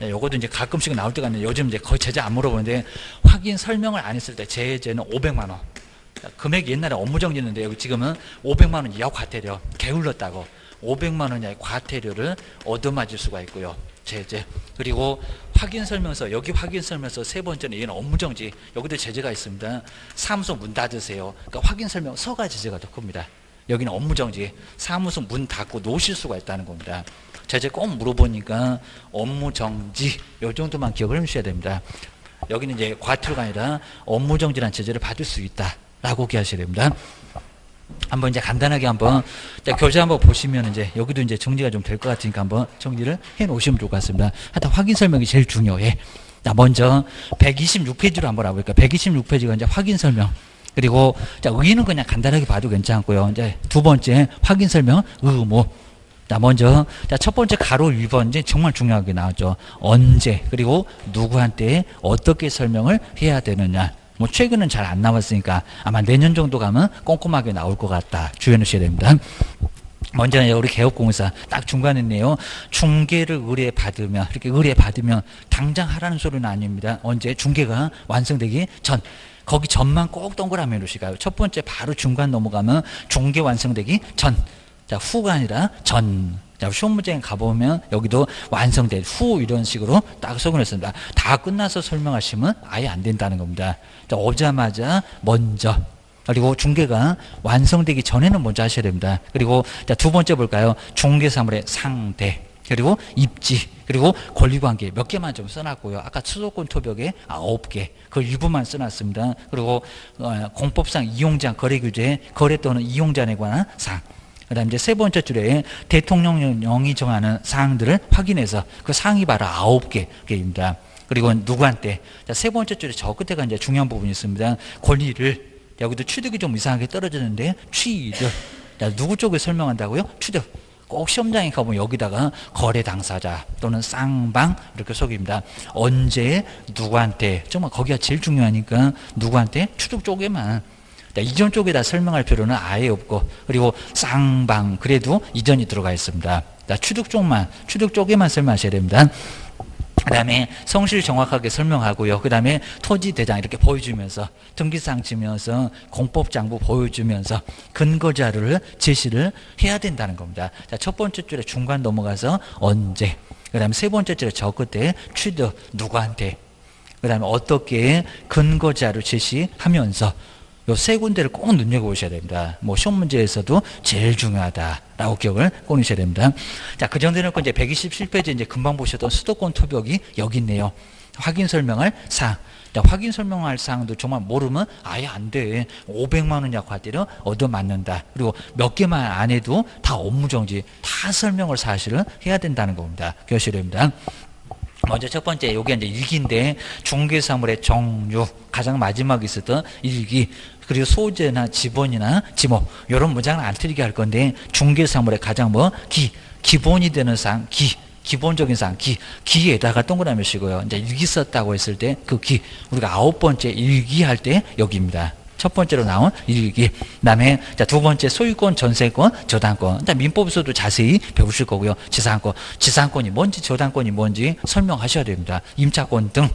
요것도 이제 가끔씩 나올 때가 있는데 요즘 이제 거의 제재 안 물어보는데 확인 설명을 안 했을 때 제재는 500만 원. 금액이 옛날에 업무정지였는데 여기 지금은 500만 원 이하 과태료. 게을렀다고 500만 원 이하의 과태료를 얻어맞을 수가 있고요. 제재. 그리고 확인 설명서, 여기 확인 설명서 세 번째는 얘는 업무정지. 여기도 제재가 있습니다. 사무소 문 닫으세요. 그러니까 확인 설명서가 제재가 더 큽니다. 여기는 업무정지. 사무소 문 닫고 놓으실 수가 있다는 겁니다. 제재 꼭 물어보니까 업무정지 요 정도만 기억을 해주셔야 됩니다. 여기는 이제 과태료가 아니라 업무정지라는 제재를 받을 수 있다라고 기하셔야 됩니다. 한번 이제 간단하게 한번 교재 한번 보시면 이제 여기도 이제 정리가 좀 될 것 같으니까 한번 정리를 해 놓으시면 좋을 것 같습니다. 하여튼 확인 설명이 제일 중요해. 자, 먼저 126페이지로 한번 와볼까요? 126페이지가 이제 확인 설명. 그리고 자, 의의는 그냥 간단하게 봐도 괜찮고요. 이제 두 번째 확인 설명 의무. 자, 먼저 자, 첫 번째 가로 1번 이제 정말 중요하게 나왔죠. 언제 그리고 누구한테 어떻게 설명을 해야 되느냐. 뭐 최근은 잘 안 나왔으니까 아마 내년 정도 가면 꼼꼼하게 나올 것 같다. 주의해 주셔야 됩니다. 먼저 우리 개업공사 딱 중간에 있네요. 중개를 의뢰받으면 이렇게 의뢰받으면 당장 하라는 소리는 아닙니다. 언제 중개가 완성되기 전. 거기 전만 꼭 동그라미 놓으실까요? 첫 번째 바로 중간 넘어가면 중개 완성되기 전. 자, 후가 아니라 전. 자, 시험 문제에 가보면 여기도 완성된 후 이런 식으로 딱 적어냈습니다. 다 끝나서 설명하시면 아예 안 된다는 겁니다. 자, 오자마자 먼저. 그리고 중개가 완성되기 전에는 먼저 하셔야 됩니다. 그리고 자, 두 번째 볼까요? 중개사물의 상대. 그리고 입지. 그리고 권리관계 몇 개만 좀 써놨고요. 아까 수도권 토벽에 9개. 그 일부만 써놨습니다. 그리고 공법상 이용자 거래규제 거래 또는 이용자에 관한 사항. 그 다음 이제 세 번째 줄에 대통령령이 정하는 사항들을 확인해서 그 사항이 바로 9개입니다. 그리고 누구한테. 자, 세 번째 줄에 저 끝에가 이제 중요한 부분이 있습니다. 권리를. 여기도 취득이 좀 이상하게 떨어지는데 취득. 자, 누구 쪽에 설명한다고요? 취득. 꼭 시험장에 가보면 여기다가 거래 당사자 또는 쌍방 이렇게 속입니다. 언제 누구한테. 정말 거기가 제일 중요하니까 누구한테 취득 쪽에만. 자, 이전 쪽에다 설명할 필요는 아예 없고 그리고 쌍방 그래도 이전이 들어가 있습니다. 자, 취득 쪽에만 설명하셔야 됩니다. 그 다음에 성실 정확하게 설명하고요. 그 다음에 토지 대장 이렇게 보여주면서 등기상 지면서 공법장부 보여주면서 근거자료를 제시를 해야 된다는 겁니다. 자, 첫 번째 줄에 중간 넘어가서 언제. 그 다음에 세 번째 줄에 저 끝에 취득 누구한테. 그 다음에 어떻게 근거자료 제시하면서 요 세 군데를 꼭 눈여겨보셔야 됩니다. 뭐 시험 문제에서도 제일 중요하다라고 기억을 꺼내셔야 됩니다. 자, 그 정도 해놓고 이제 127페이지 이제 금방 보셨던 수도권 토벽이 여기 있네요. 확인 설명할 사항. 자, 확인 설명할 사항도 정말 모르면 아예 안 돼. 500만 원 이하 과태료 얻어맞는다. 그리고 몇 개만 안 해도 다 업무정지, 다 설명을 사실은 해야 된다는 겁니다. 기억하셔야 됩니다. 먼저 첫 번째 요게 이제 일기인데 중개사물의 종류 가장 마지막에 있었던 일기 그리고 소재나 지번이나 지목 이런 문장을 안 틀리게 할 건데 중개사물의 가장 기본이 되는 사항 기본적인 사항 기에다가 동그라미 쓰고요. 이제 일기 썼다고 했을 때 그 우리가 9번째 일기 할 때 여기입니다. 첫 번째로 나온 일기. 그다음에 자, 두 번째 소유권, 전세권, 저당권. 민법에서도 자세히 배우실 거고요. 지상권이 뭔지 저당권이 뭔지 설명하셔야 됩니다. 임차권 등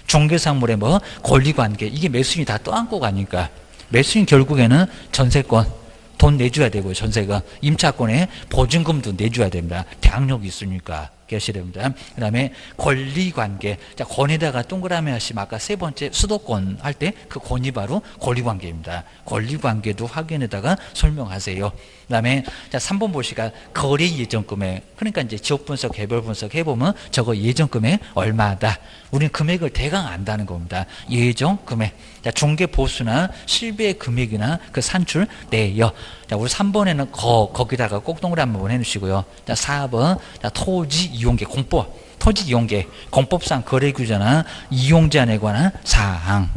중개사물의 뭐 권리관계 이게 매수인이 다 떠안고 가니까 매수인 결국에는 전세권 돈 내줘야 되고요. 전세가 임차권에 보증금도 내줘야 됩니다. 대항력이 있으니까. 기억하셔야 됩니다. 그 다음에 권리관계. 자, 권에다가 동그라미 하시면 아까 세 번째 수도권 할 때 그 권이 바로 권리관계입니다. 권리관계도 확인에다가 설명하세요. 그 다음에 자, 3번 보시까 거래 예정금액. 그러니까 이제 지역분석, 개별분석 해보면 저거 예정금액 얼마다. 우리는 금액을 대강 안다는 겁니다. 예정금액. 자, 중개보수나 실비의 금액이나 그 산출 내역. 자, 우리 3번에는 거기다가 꼭 동그라미 한번 해주시고요. 자, 4번 자, 토지 이용계 공법. 토지 이용계 공법상 거래규제나 이용제한에 관한 사항.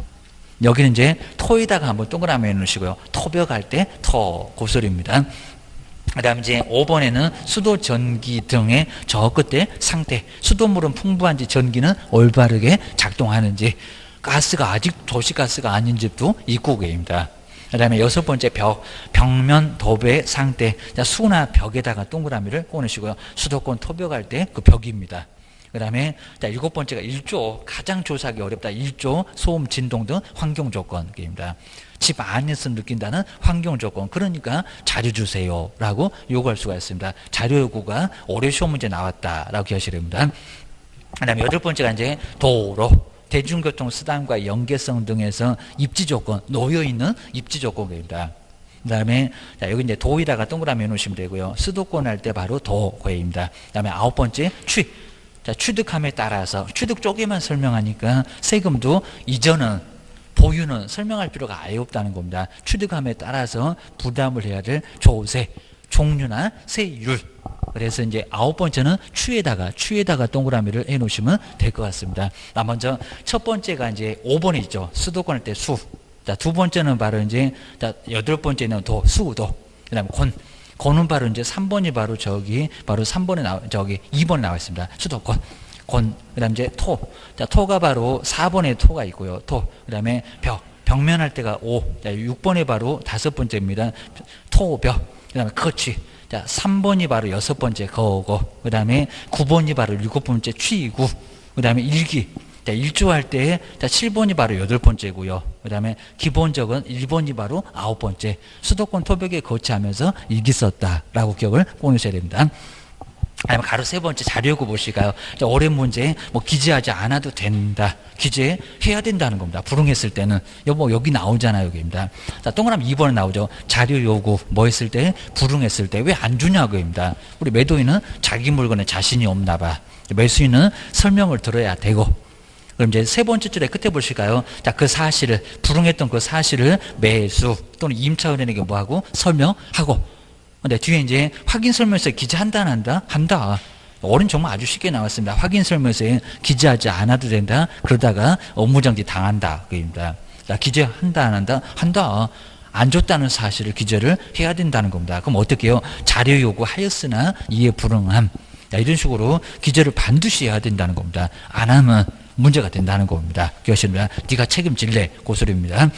여기는 이제 토에다가 한번 동그라미 해놓으시고요. 토벽할 때 그 소리입니다. 그 다음 이제 5번에는 수도 전기 등의 저 끝에 상태. 수도물은 풍부한지 전기는 올바르게 작동하는지 가스가 아직 도시가스가 아닌 집도 있고 계십니다. 그다음에 여섯 번째 벽면 도배 상대. 자, 수나 벽에다가 동그라미를 꼬으시고요. 수도권 토벽할 때 그 벽입니다. 그다음에 자, 일곱 번째가 1조, 가장 조사하기 어렵다. 1조 소음, 진동 등 환경 조건입니다. 집 안에서 느낀다는 환경 조건. 그러니까 자료 주세요라고 요구할 수가 있습니다. 자료 요구가 올해 시험 문제 나왔다라고 기억하시면 됩니다. 그다음에 여덟 번째가 이제 도로, 대중교통 수단과 연계성 등에서 입지 조건, 놓여 있는 입지 조건입니다. 그다음에 자, 여기 이제 도에다가 동그라미 해놓으시면 되고요. 수도권 할 때 바로 도입니다. 그다음에 아홉 번째 자, 취득함에 따라서 취득 쪽에만 설명하니까 세금도 이전은 보유는 설명할 필요가 아예 없다는 겁니다. 취득함에 따라서 부담을 해야 될 조세, 종류나 세율. 그래서 이제 아홉 번째는 추에다가 동그라미를 해 놓으시면 될 것 같습니다. 먼저 첫 번째가 이제 5번이죠. 수도권 할 때 수. 자, 두 번째는 바로 이제 자, 여덟 번째는 수도. 그다음에 고는 바로 이제 3번이 바로 바로 3번에 2번에 나와 있습니다. 수도권. 그다음 이제 자, 토가 바로 4번에 토가 있고요. 그다음에 벽면 할 때가 5. 자, 6번에 바로 다섯 번째입니다. 그다음에 거치. 자, 3번이 바로 여섯 번째 거고. 그다음에 9번이 바로 일곱 번째 취이고. 그다음에 일기. 자, 일조할 때, 자, 7번이 바로 여덟 번째고요. 그 다음에 기본적은 1번이 바로 아홉 번째. 수도권 토벽에 거치하면서 일기 썼다라고 기억을 꺼내셔야 됩니다. 아니면 가로 세 번째 자료 요구 보실까요? 자, 올해 문제 기재하지 않아도 된다. 기재해야 된다는 겁니다. 불응했을 때는. 여기 나오잖아요. 여기입니다. 자, 동그라미 2번에 나오죠. 자료 요구 했을 때? 불응했을 때. 왜 안 주냐고입니다. 우리 매도인은 자기 물건에 자신이 없나 봐. 매수인은 설명을 들어야 되고. 그럼 이제 세 번째 줄에 끝에 보실까요? 자, 불응했던 그 사실을 매수 또는 임차은행에게 뭐하고? 설명하고. 근데 뒤에 이제 확인 설명서에 기재한다, 안 한다? 한다. 어른 정말 아주 쉽게 나왔습니다. 확인 설명서에 기재하지 않아도 된다. 그러다가 업무정지 당한다. 그입니다. 자, 기재한다, 안 한다? 한다. 안 줬다는 사실을 기재를 해야 된다는 겁니다. 그럼 어떻게 해요? 자료 요구하였으나 이에 불응함. 자, 이런 식으로 기재를 반드시 해야 된다는 겁니다. 안 하면 문제가 된다는 겁니다. 기억하십니까? 네가 책임질래? 그 소리입니다.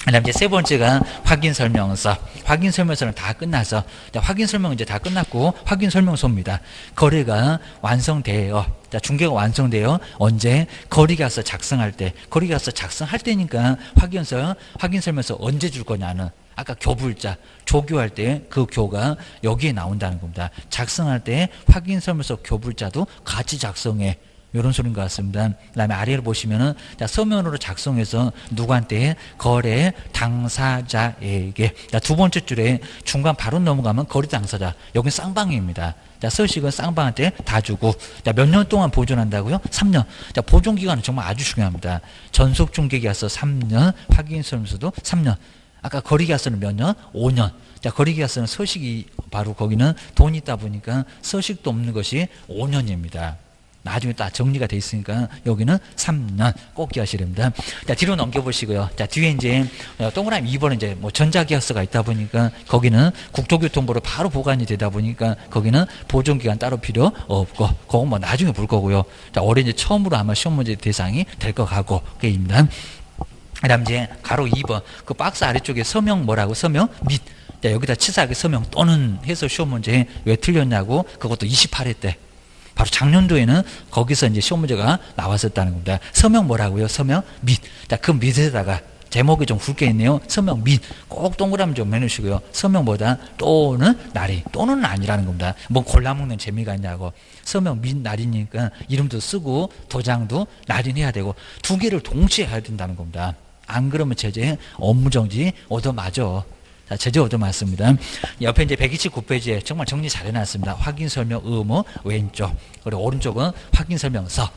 그다음 이제 세 번째가 확인 설명서. 확인 설명서는 다 끝나서 확인 설명은 이제 다 끝났고 확인 설명서입니다. 거래가 완성돼요. 자, 중개가 완성돼요. 언제? 거래계약서 작성할 때. 거래계약서 작성할 때니까 확인 설명서 언제 줄 거냐는. 아까 교불자, 조교할 때 그 교가 여기에 나온다는 겁니다. 작성할 때 확인 설명서 교불자도 같이 작성해. 이런 소리인 것 같습니다. 그 다음에 아래를 보시면은, 자, 서면으로 작성해서 누구한테? 거래 당사자에게. 자, 두 번째 줄에 중간 바로 넘어가면 거래 당사자. 여긴 쌍방입니다. 자, 서식은 쌍방한테 다 주고. 자, 몇 년 동안 보존한다고요? 3년. 자, 보존기간은 정말 아주 중요합니다. 전속중개계약서 3년, 확인설명서도 3년. 아까 거래계약서는 몇 년? 5년. 자, 거래계약서는 서식이 바로 거기는 돈이 있다 보니까 서식도 없는 것이 5년입니다. 나중에 딱 정리가 돼 있으니까 여기는 3년 꼭 기하셔야 됩니다. 자, 뒤로 넘겨보시고요. 자, 뒤에 이제 동그라미 2번은 이제 전자계약서가 있다 보니까 거기는 국토교통부로 바로 보관이 되다 보니까 거기는 보존기간 따로 필요 없고, 그건 나중에 볼 거고요. 자, 올해 이제 처음으로 아마 시험 문제 대상이 될 것 같고, 그게입니다. 그 다음 이제 가로 2번. 그 박스 아래쪽에 서명 서명 및. 자, 여기다 치사하게 서명 또는 해서 시험 문제 왜 틀렸냐고, 그것도 28회 때. 바로 작년도에는 거기서 이제 시험 문제가 나왔었다는 겁니다. 서명 서명 및. 자, 그 밑에다가 제목이 좀 굵게 있네요. 서명 및. 꼭 동그라미 좀 해놓으시고요. 서명 또는 날이. 또는 아니라는 겁니다. 골라먹는 재미가 있냐고. 서명 및 날이니까 이름도 쓰고 도장도 날인해야 되고 두 개를 동시에 해야 된다는 겁니다. 안 그러면 제재 업무정지 얻어맞아. 자, 제재 얻어맞습니다. 옆에 이제 129페이지에 정말 정리 잘 해놨습니다. 확인 설명 의무 왼쪽, 그리고 오른쪽은 확인 설명서.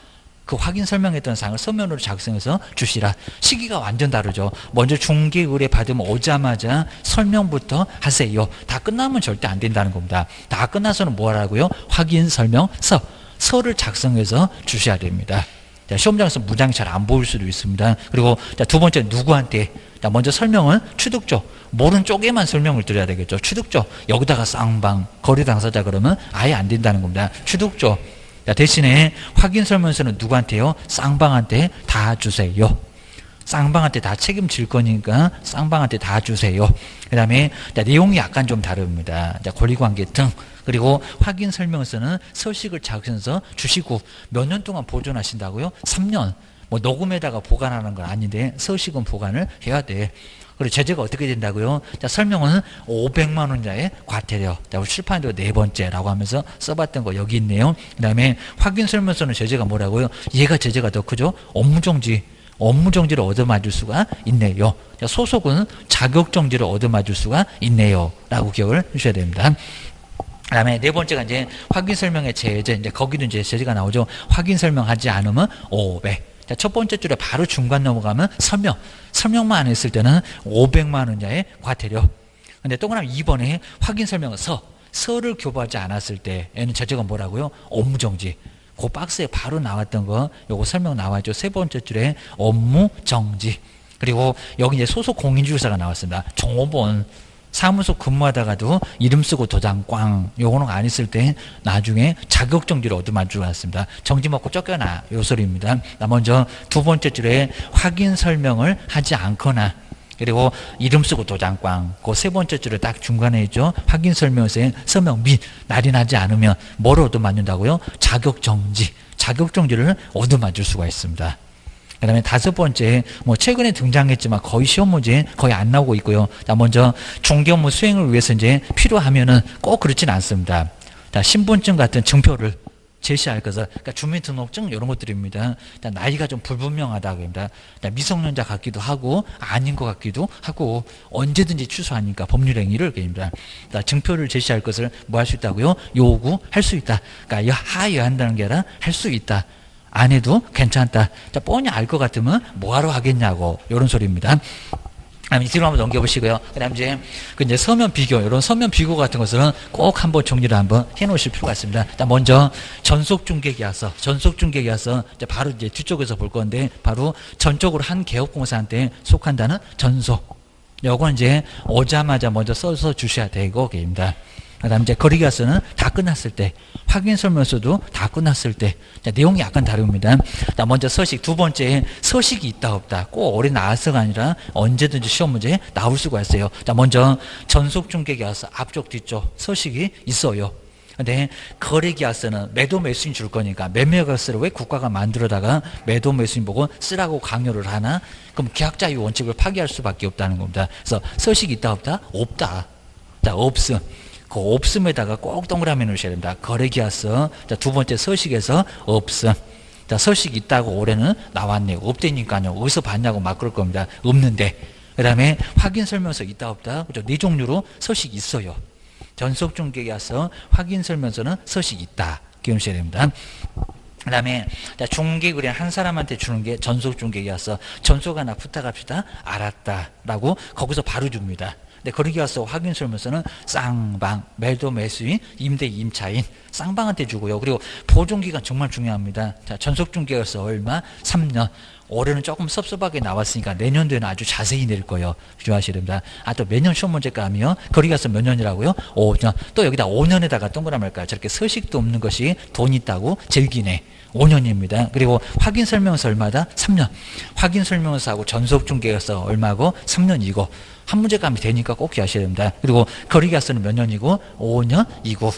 그 확인 설명했던 사항을 서면으로 작성해서 주시라. 시기가 완전 다르죠. 먼저 중개 의뢰 받으면 오자마자 설명부터 하세요. 다 끝나면 절대 안 된다는 겁니다. 다 끝나서는 뭐 하라고요? 확인 설명서. 서를 작성해서 주셔야 됩니다. 자, 시험장에서 문장이 잘 안 보일 수도 있습니다. 그리고 자, 두 번째 누구한테? 자, 먼저 설명은 취득조. 모르는 쪽에만 설명을 드려야 되겠죠. 취득조. 여기다가 쌍방, 거래 당사자 그러면 아예 안 된다는 겁니다. 취득조. 자, 대신에 확인 설명서는 누구한테요? 쌍방한테 다 주세요. 쌍방한테 다 책임질 거니까 쌍방한테 다 주세요. 그 다음에 내용이 약간 좀 다릅니다. 권리관계 등. 그리고 확인 설명서는 서식을 작성해서 주시고 몇 년 동안 보존하신다고요? 3년. 뭐 녹음에다가 보관하는 건 아닌데 서식은 보관을 해야 돼. 그리고 제재가 어떻게 된다고요? 자, 설명은 500만 원자의 과태료. 자, 출판도 네 번째라고 하면서 써봤던 거 여기 있네요. 그 다음에 확인 설명서는 제재가 뭐라고요? 얘가 제재가 더 크죠? 업무정지를 얻어맞을 수가 있네요. 자, 소속은 자격정지를 얻어맞을 수가 있네요. 라고 기억을 해주셔야 됩니다. 그 다음에 네 번째가 이제 확인 설명의 제재. 이제 거기도 이제 제재가 나오죠. 확인 설명하지 않으면 500. 자, 첫 번째 줄에 바로 중간 넘어가면 설명만 안 했을 때는 500만 원자의 과태료. 근데 동그라미 2번에 확인 설명서를 교부하지 않았을 때에는 제재가 뭐라고요? 업무정지. 그 박스에 바로 나왔던 거 요거 설명 나와있죠. 세 번째 줄에 업무정지. 그리고 여기 이제 소속 공인중개사가 나왔습니다. 종업원 사무소 근무하다가도 이름 쓰고 도장 꽝 요거는 안 있을 때 나중에 자격정지를 얻어맞을 줄 알았습니다. 정지 먹고 쫓겨나 요 소리입니다. 먼저 두 번째 줄에 확인 설명을 하지 않거나 그리고 이름 쓰고 도장 꽝 그 세 번째 줄에 딱 중간에 있죠. 확인 설명서에 서명 및 날인하지 않으면 뭘 얻어맞는다고요? 자격정지를 얻어맞을 수가 있습니다. 그 다음에 다섯 번째, 뭐 최근에 등장했지만 거의 시험 문제 거의 안 나오고 있고요. 자, 먼저 중개업무 수행을 위해서 이제 필요하면은 꼭 그렇진 않습니다. 자, 신분증 같은 증표를 제시할 것을, 그러니까 주민등록증 이런 것들입니다. 자, 나이가 좀 불분명하다고 합니다. 자, 미성년자 같기도 하고 아닌 것 같기도 하고 언제든지 취소하니까 법률 행위를 얘기합니다. 자, 증표를 제시할 것을 뭐 할 수 있다고요? 요구할 수 있다. 그러니까 하여야 한다는 게 아니라 할 수 있다. 안 해도 괜찮다. 자, 뻔히 알 것 같으면 뭐하러 하겠냐고 이런 소리입니다. 뒤로 한번 넘겨보시고요. 그 다음 이제 서면 비교, 이런 서면 비교 같은 것은 꼭 한번 정리를 한번 해 놓으실 필요가 있습니다. 자, 먼저 전속중개계약서 바로 이제 뒤쪽에서 볼 건데, 바로 전적으로 한 개업공사한테 속한다는 전속. 요건 이제 오자마자 먼저 써서 주셔야 되고, 게입니다. 그 다음 이제 거래계약서는 다 끝났을 때, 확인설명서도 다 끝났을 때. 자, 내용이 약간 다릅니다. 자, 먼저 서식. 두 번째, 서식이 있다 없다. 꼭 올해 나와서가 아니라 언제든지 시험 문제에 나올 수가 있어요. 자, 먼저 전속중개계약서 앞쪽 뒤쪽 서식이 있어요. 근데 거래계약서는 매도 매수인 줄 거니까 매매계약서를 왜 국가가 만들어다가 매도 매수인 보고 쓰라고 강요를 하나? 그럼 계약자의 원칙을 파기할 수밖에 없다는 겁니다. 그래서 서식이 있다 없다? 없다. 자, 없음. 그 없음에다가 꼭 동그라미 넣으셔야 됩니다. 거래계약서. 자, 두 번째 서식에서 없음. 자, 서식 있다고 올해는 나왔네요. 없다니까요. 어디서 봤냐고 막 그럴 겁니다. 없는데. 그 다음에 확인설명서 있다 없다. 그죠? 네 종류로 서식 있어요. 전속중개계약서, 확인설명서는 서식 있다. 기억하셔야 됩니다. 그 다음에 중개거래 한 사람한테 주는 게 전속중개계약서. 전속 하나 부탁합시다. 알았다. 라고 거기서 바로 줍니다. 근데 거래계약서 확인설명서는 쌍방, 매도 매수인, 임대 임차인, 쌍방한테 주고요. 그리고 보존기간 정말 중요합니다. 자, 전속중개계약서 얼마? 3년. 올해는 조금 섭섭하게 나왔으니까 내년도에는 아주 자세히 낼 거예요. 주의하셔야 됩니다. 또 매년 시험 문제 가면 거래계약서 몇 년이라고요? 5년. 또 여기다 5년에다가 동그라미 할까요? 저렇게 서식도 없는 것이 돈 있다고 즐기네. 5년입니다. 그리고 확인설명서 얼마다? 3년. 확인설명서하고 전속중개계약서 얼마고? 3년이고. 한 문제감이 되니까 꼭 기하셔야 됩니다. 그리고 거래계약서는 몇 년이고? 5년이고.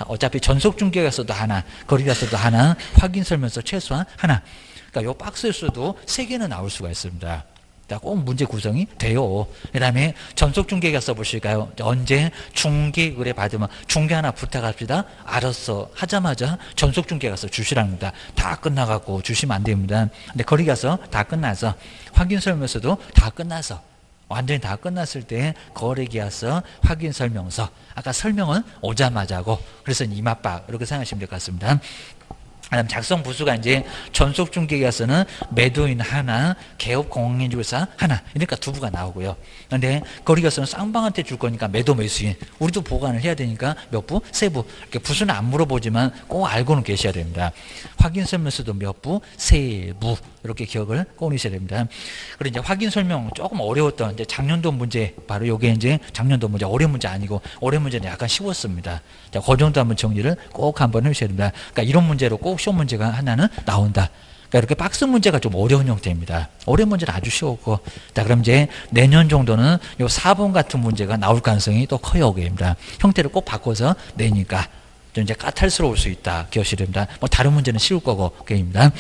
어차피 전속중개계약서도 하나, 거래계약서도 하나, 확인설명서 최소한 하나. 그러니까 요 박스에서도 3개는 나올 수가 있습니다. 꼭 문제 구성이 돼요. 그 다음에 전속중개계약서 보실까요? 언제 중개의뢰 받으면 중개 하나 부탁합시다. 알았어. 하자마자 전속중개계약서 주시라는 겁니다. 다 끝나갖고 주시면 안 됩니다. 근데 거래계약서 다 끝나서, 확인설명서도 다 끝나서, 완전히 다 끝났을 때 거래계약서, 확인설명서. 아까 설명은 오자마자고, 그래서 이맛박 이렇게 생각하시면 될 것 같습니다. 그다음 작성 부수가 이제 전속중개계약서는 매도인 하나, 개업공인중개사 하나, 그러니까 두 부가 나오고요. 그런데 거래계약서는 쌍방한테 줄 거니까 매도 매수인, 우리도 보관을 해야 되니까 몇 부? 세 부. 이렇게 부수는 안 물어보지만 꼭 알고는 계셔야 됩니다. 확인설명서도 몇 부? 세 부. 이렇게 기억을 꼭 하셔야 됩니다. 그리고 이제 확인설명 조금 어려웠던 이제 작년도 문제, 바로 요게 이제 작년도 문제, 올해 문제 아니고 올해 문제는 약간 쉬웠습니다. 자, 그 정도 한번 정리를 꼭 한번 해주셔야 됩니다. 그러니까 이런 문제로 꼭 시험 문제가 하나는 나온다. 그러니까 이렇게 박스 문제가 좀 어려운 형태입니다. 어려운 문제는 아주 쉬웠고, 자, 그럼 이제 내년 정도는 요 4번 같은 문제가 나올 가능성이 또 커요. 그입니다. 형태를 꼭 바꿔서 내니까 좀 이제 까탈스러울 수 있다. 기억하셔야 됩니다. 뭐 다른 문제는 쉬울 거고, 그입니다.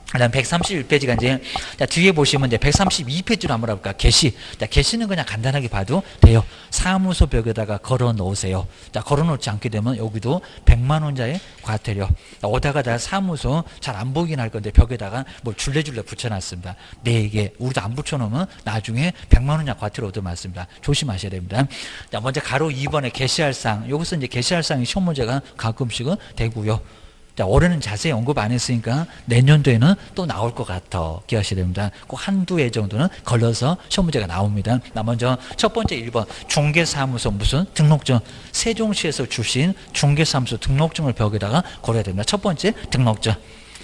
그다음 131페이지가 이제 자, 뒤에 보시면 이제 132페이지로 한번 해볼까. 게시. 자, 게시는 그냥 간단하게 봐도 돼요. 사무소 벽에다가 걸어 놓으세요. 자, 걸어 놓지 않게 되면 여기도 100만 원자의 과태료. 오다가 다 사무소 잘 안 보이긴 할 건데 벽에다가 뭐 줄레줄레 붙여놨습니다. 4개. 우리도 안 붙여놓으면 나중에 100만 원자 과태료 얻어맞습니다. 조심하셔야 됩니다. 자, 먼저 가로 2번에 게시할 사항. 여기서 이제 게시할 사항이 시험 문제가 가끔씩은 되고요. 자, 올해는 자세히 언급 안 했으니까 내년도에는 또 나올 것 같아. 기억하셔야 됩니다. 꼭 한두 해 정도는 걸려서 시험 문제가 나옵니다. 나 먼저 첫 번째 1번 중개사무소 무슨 등록증. 세종시에서 주신 중개사무소 등록증을 벽에다가 걸어야 됩니다. 첫 번째 등록증.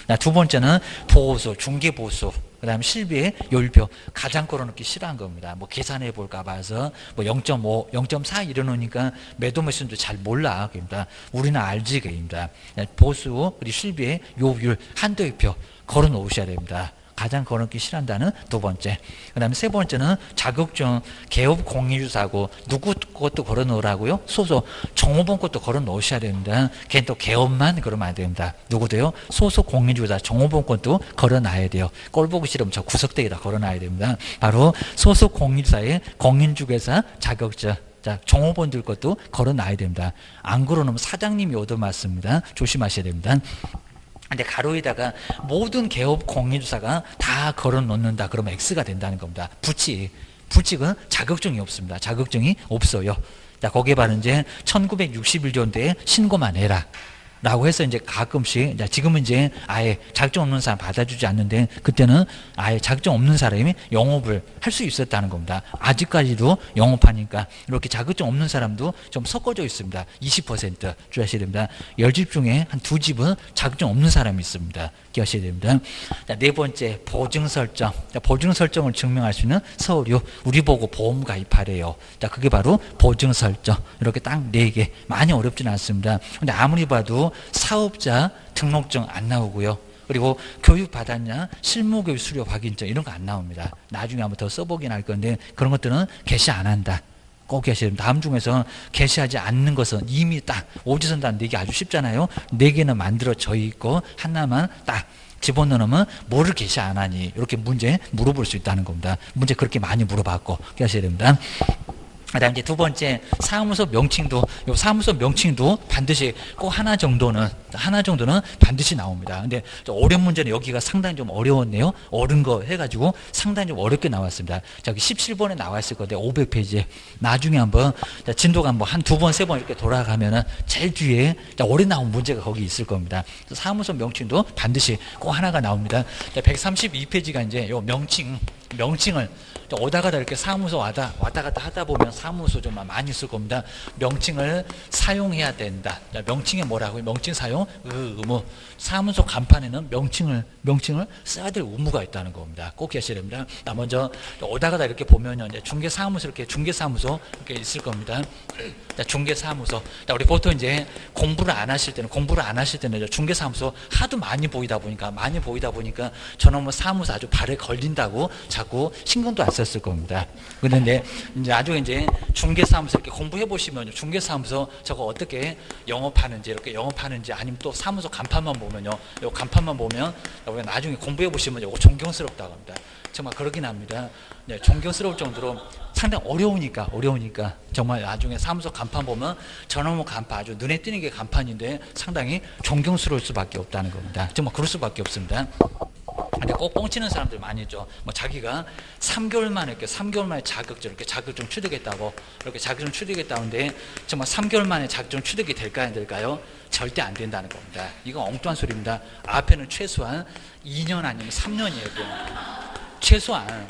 자, 두 번째는 보호소, 중개보수. 그 다음에 실비의 요율표. 가장 걸어놓기 싫어한 겁니다. 뭐 계산해 볼까 봐서 뭐 0.5, 0.4 이러놓으니까 매도 매수도 잘 몰라. 그입니다. 우리는 알지. 그입니다. 보수, 그리고 실비의 요율, 한도의표 걸어 놓으셔야 됩니다. 가장 걸어놓기 싫어한다는 두 번째. 그 다음에 세 번째는 자격증, 개업 공인주사고 누구 것도 걸어 놓으라고요? 소속, 종업원 것도 걸어 놓으셔야 됩니다. 걔는 또 개업만 그러면 안 됩니다. 누구도요? 소속 공인주사, 종업원 것도 걸어 놔야 돼요. 꼴 보기 싫으면 저 구석대기다 걸어 놔야 됩니다. 바로 소속 공인주사의 공인중개사 자격증. 자, 종업원들 것도 걸어 놔야 됩니다. 안 걸어 놓으면 사장님이 얻어맞습니다. 조심하셔야 됩니다. 근데 가로에다가 모든 개업 공인주사가 다 걸어 놓는다. 그러면 X가 된다는 겁니다. 부칙. 부칙은 자격증이 없습니다. 자격증이 없어요. 자, 거기에 바로 이제 1961년도에 신고만 해라. 라고 해서 이제 가끔씩, 지금은 이제 아예 자격증 없는 사람 받아주지 않는데, 그때는 아예 자격증 없는 사람이 영업을 할 수 있었다는 겁니다. 아직까지도 영업하니까 이렇게 자격증 없는 사람도 좀 섞어져 있습니다. 20% 주의하셔야 됩니다. 10집 중에 한 2집은 자격증 없는 사람이 있습니다. 기억하셔야 됩니다. 자, 네 번째, 보증 설정. 자, 보증 설정을 증명할 수 있는 서류. 우리 보고 보험 가입하래요. 자, 그게 바로 보증 설정. 이렇게 딱 4개. 많이 어렵지는 않습니다. 근데 아무리 봐도 사업자 등록증 안 나오고요. 그리고 교육 받았냐, 실무교육 수료 확인증 이런 거 안 나옵니다. 나중에 한번 더 써보긴 할 건데 그런 것들은 게시 안 한다. 꼭 게시해야 됩니다. 다음 중에서 게시하지 않는 것은 이미 딱 오지선단 4개 아주 쉽잖아요. 4개는 만들어져 있고 하나만 딱 집어넣으면 뭐를 게시 안 하니 이렇게 문제 물어볼 수 있다는 겁니다. 문제 그렇게 많이 물어봤고 게시해야 됩니다. 그다음 이제 두 번째 사무소 명칭도, 요 사무소 명칭도 반드시 꼭 하나 정도는 반드시 나옵니다. 근데 어려운 문제는 여기가 상당히 좀 어려웠네요. 어른 거 해가지고 상당히 좀 어렵게 나왔습니다. 자, 17번에 나와 있을 건데 500페이지에 나중에 한번 진도가 뭐 한 2번, 3번 이렇게 돌아가면은 제일 뒤에 오래 나온 문제가 거기 있을 겁니다. 사무소 명칭도 반드시 꼭 하나가 나옵니다. 132페이지가 이제 요 명칭을 오다가다 이렇게 사무소 왔다 갔다 하다 보면 사무소 좀 많이 쓸 겁니다. 명칭을 사용해야 된다. 자, 명칭이 뭐라고요? 명칭 사용 의무. 사무소 간판에는 명칭을 써야 될 의무가 있다는 겁니다. 꼭 기억하셔야 됩니다. 나 먼저 오다가다 이렇게 보면요, 이제 중개사무소 이렇게 있을 겁니다. 자, 중개사무소. 자, 우리 보통 이제 공부를 안 하실 때는 중개사무소 하도 많이 보이다 보니까 저놈의 사무소 아주 발에 걸린다고 자꾸 신경도 안 썼을 겁니다. 그런데 이제 나중에 이제 중개사무소 이렇게 공부해 보시면 중개사무소 저거 어떻게 영업하는지 아니면 또 사무소 간판만 보면요, 요 간판만 보면 나중에 공부해 보시면 요거 존경스럽다고 합니다. 정말 그러긴 합니다. 네, 존경스러울 정도로 상당히 어려우니까 정말 나중에 사무소 간판 보면 저놈의 간판 아주 눈에 띄는 게 간판인데 상당히 존경스러울 수밖에 없다는 겁니다. 정말 그럴 수밖에 없습니다. 근데 꼭 뻥치는 사람들 많이 있죠. 뭐 자기가 3개월 만에 자격증 취득했다는데 정말 3개월 만에 자격증 취득이 될까요, 안 될까요? 절대 안 된다는 겁니다. 이거 엉뚱한 소리입니다. 앞에는 최소한 2년 아니면 3년이에요. 최소한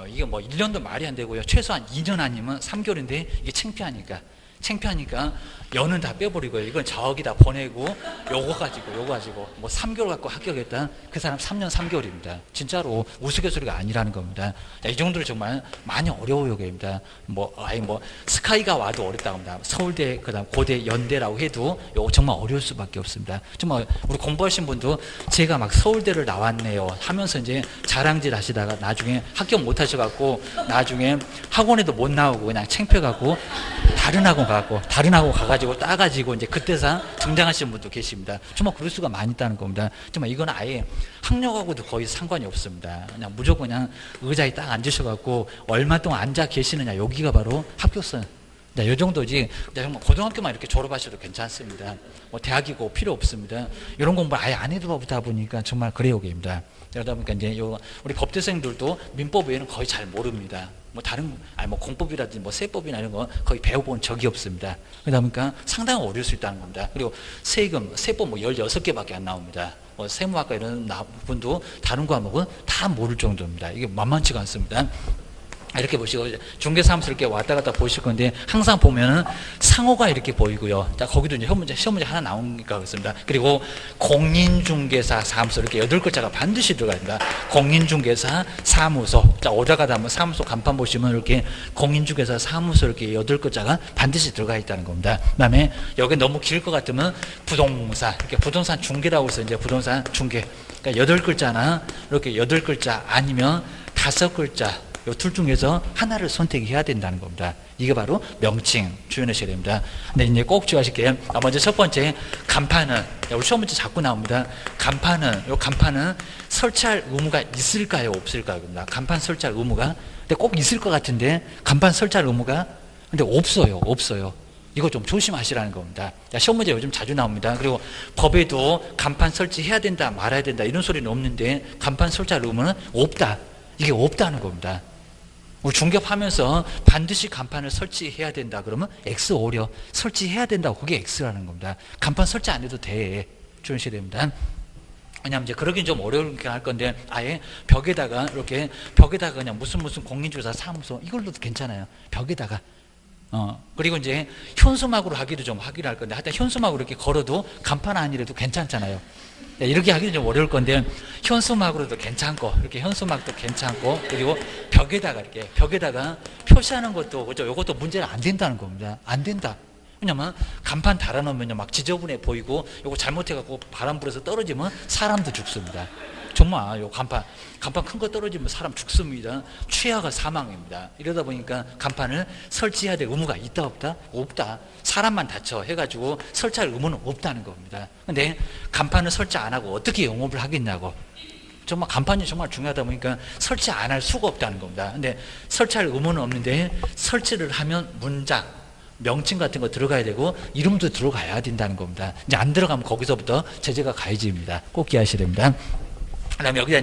이게 1년도 말이 안 되고요. 최소한 2년 아니면 3개월인데 이게 창피하니까 창피하니까 연은 다 빼버리고요. 이건 저기다 보내고 요거 가지고 뭐 3개월 갖고 합격했다. 그 사람 3년 3개월입니다. 진짜로 우스갯소리가 아니라는 겁니다. 자, 이 정도로 정말 많이 어려워요, 입니다. 뭐 아예 뭐 스카이가 와도 어렵다고 합니다. 서울대 그다음 고대 연대라고 해도 요거 정말 어려울 수밖에 없습니다. 정말 우리 공부하신 분도 제가 막 서울대를 나왔네요 하면서 이제 자랑질 하시다가 나중에 합격 못 하셔갖고 나중에 학원에도 못 나오고 그냥 창피해갖고 다른 학원 가가지고 따가지고 이제 그때서 등장하시는 분도 계십니다. 정말 그럴 수가 많이 있다는 겁니다. 정말 이건 아예 학력하고도 거의 상관이 없습니다. 그냥 무조건 그냥 의자에 딱 앉으셔갖고 얼마 동안 앉아 계시느냐, 여기가 바로 합격선. 이 정도지. 정말 고등학교만 이렇게 졸업하셔도 괜찮습니다. 뭐 대학이고 필요 없습니다. 이런 공부를 아예 안 해보다 보니까 정말 그래요, 입니다. 그러다 보니까 이제 우리 법대생들도 민법 외에는 거의 잘 모릅니다. 뭐 다른 뭐 공법이라든지 뭐 세법이나 이런 거 거의 배워본 적이 없습니다. 그러다 보니까 상당히 어려울 수 있다는 겁니다. 그리고 세법 뭐 16개밖에 안 나옵니다. 뭐 세무학과 이런 분도 다른 과목은 다 모를 정도입니다. 이게 만만치가 않습니다. 이렇게 보시고 중개사무소 이렇게 왔다 갔다 보실 건데 항상 보면은 상호가 이렇게 보이고요. 자, 거기도 이제 시험 문제 하나 나오니까 그렇습니다. 그리고 공인중개사 사무소 이렇게 8글자가 반드시 들어가야 됩니다. 공인중개사 사무소. 자, 오다가다 한번 사무소 간판 보시면 이렇게 공인중개사 사무소 이렇게 8글자가 반드시 들어가 있다는 겁니다. 그다음에 여기 너무 길 것 같으면 부동산 이렇게 부동산 중개라고 해서 이제 부동산 중개. 그러니까 8글자나 이렇게 8글자 아니면 5글자. 이 둘 중에서 하나를 선택해야 된다는 겁니다. 이게 바로 명칭 주의하셔야 됩니다. 근데 이제 꼭 주의하실 게 먼저 첫 번째 간판은 우리 시험 문제 자꾸 나옵니다. 간판은 설치할 의무가 있을까요, 없을까요? 간판 설치할 의무가 근데 꼭 있을 것 같은데 간판 설치할 의무가 근데 없어요. 이거 좀 조심하시라는 겁니다. 시험 문제 요즘 자주 나옵니다. 그리고 법에도 간판 설치해야 된다, 말아야 된다 이런 소리는 없는데 간판 설치할 의무는 없다. 이게 없다는 겁니다. 우리 중개하면서 반드시 간판을 설치해야 된다 그러면 X 오려 설치해야 된다고 그게 X라는 겁니다. 간판 설치 안 해도 돼. 주의하셔야 됩니다. 왜냐하면 이제 그러긴 좀 어려울게 할 건데 아예 벽에다가 그냥 무슨 공인중개사 사무소 이걸로도 괜찮아요. 벽에다가 그리고 이제 현수막으로 하기도 좀 하기로 할 건데 하여튼 현수막으로 이렇게 걸어도 간판 아니라도 괜찮잖아요. 이렇게 하기는 좀 어려울 건데 현수막으로도 괜찮고 이렇게 현수막도 괜찮고 그리고 벽에다가 표시하는 것도 그죠? 이것도 문제는 안 된다는 겁니다. 안 된다. 왜냐면 간판 달아놓으면 막 지저분해 보이고 이거 잘못해갖고 바람 불어서 떨어지면 사람도 죽습니다. 정말 요 간판 큰 거 떨어지면 사람 죽습니다. 취하가 사망입니다. 이러다 보니까 간판을 설치해야 될 의무가 있다 없다? 없다. 사람만 다쳐 해가지고 설치할 의무는 없다는 겁니다. 근데 간판을 설치 안 하고 어떻게 영업을 하겠냐고. 정말 간판이 정말 중요하다 보니까 설치 안 할 수가 없다는 겁니다. 근데 설치할 의무는 없는데 설치를 하면 문장 명칭 같은 거 들어가야 되고 이름도 들어가야 된다는 겁니다. 이제 안 들어가면 거기서부터 제재가 가해지입니다. 꼭 기하셔야 됩니다. 그다음에 여기다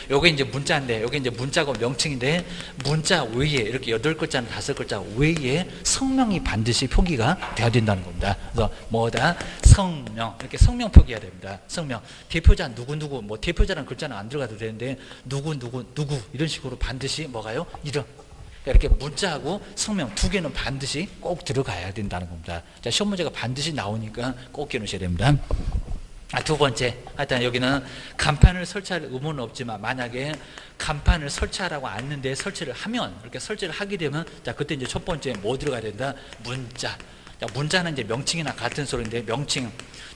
요게 이제 문자인데, 여기 이제 문자고 명칭인데, 문자 외에 이렇게 8글자나 5글자 외에 성명이 반드시 표기가 돼야 된다는 겁니다. 그래서 성명, 이렇게 성명 표기해야 됩니다. 성명. 대표자 누구, 뭐 대표자라는 글자는 안 들어가도 되는데, 누구, 이런 식으로 반드시 이름. 이렇게 문자하고 성명 2개는 반드시 꼭 들어가야 된다는 겁니다. 자, 시험 문제가 반드시 나오니까 꼭 기억하셔야 됩니다. 두 번째, 하여튼 여기는 간판을 설치할 의무는 없지만 만약에 간판을 설치하라고 앉는데 설치를 하면 이렇게 설치를 하게 되면 자 그때 이제 첫 번째 뭐 들어가야 된다? 문자. 자, 문자는 이제 명칭이나 같은 소리인데 명칭.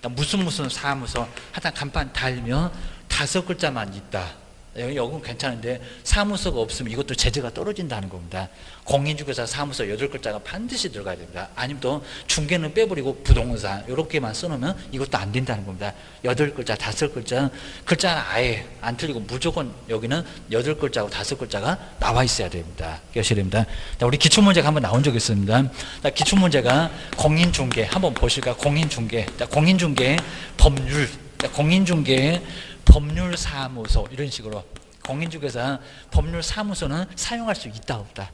무슨 사무소. 하여튼 간판 달면 5글자만 있다. 여기는 괜찮은데 사무소가 없으면 이것도 제재가 떨어진다는 겁니다. 공인중개사 사무소 8글자가 반드시 들어가야 됩니다. 아니면 또 중개는 빼버리고 부동산 이렇게만 써놓으면 이것도 안 된다는 겁니다. 8글자, 5글자 글자는 아예 안 틀리고 무조건 여기는 8글자고 5글자가 나와 있어야 됩니다. 기억하셔야 됩니다. 자, 우리 기출문제가 한번 나온 적이 있습니다. 자, 기출문제가 공인중개 한번 보실까? 공인중개. 자, 공인중개 법률. 자, 공인중개 법률사무소 이런 식으로 공인중개사 법률사무소는 사용할 수 있다 없다?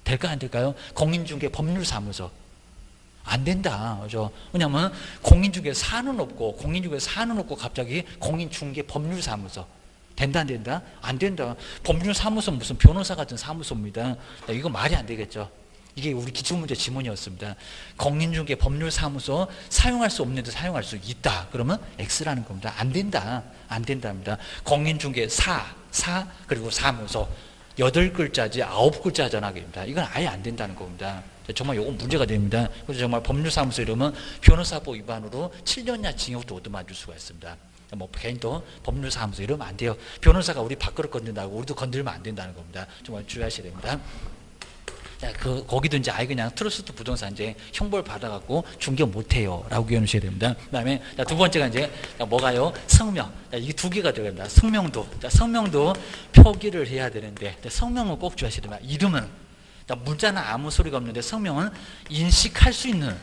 될까 안 될까요? 공인중개 법률사무소 안 된다. 그죠? 왜냐면 공인중개사는 없고 갑자기 공인중개 법률사무소 된다 안 된다? 안 된다. 법률사무소 무슨 변호사 같은 사무소입니다. 이거 말이 안 되겠죠. 이게 우리 기출문제 지문이었습니다. 공인중개 법률사무소 사용할 수 없는데 사용할 수 있다. 그러면 X라는 겁니다. 안 된다. 안 된답니다. 공인중개 사 그리고 사무소 8글자지 9글자 전화기입니다. 이건 아예 안 된다는 겁니다. 정말 이건 문제가 됩니다. 그래서 정말 법률사무소 이러면 변호사법 위반으로 7년이나 징역도 얻어맞을 수가 있습니다. 뭐 개인도 법률사무소 이러면 안 돼요. 변호사가 우리 밥그릇 건든다고 우리도 건들면 안 된다는 겁니다. 정말 주의하셔야 됩니다. 자, 거기도 이제 아예 그냥 트러스트 부동산 이제 형벌 받아갖고 중개 못해요. 라고 기억하셔야 됩니다. 그 다음에 두 번째가 이제 뭐가요? 성명. 이게 2개가 들어갑니다. 성명도. 성명도 표기를 해야 되는데 성명은 꼭 주의하셔야 됩니다. 이름은 문자는 아무 소리가 없는데 성명은 인식할 수 있는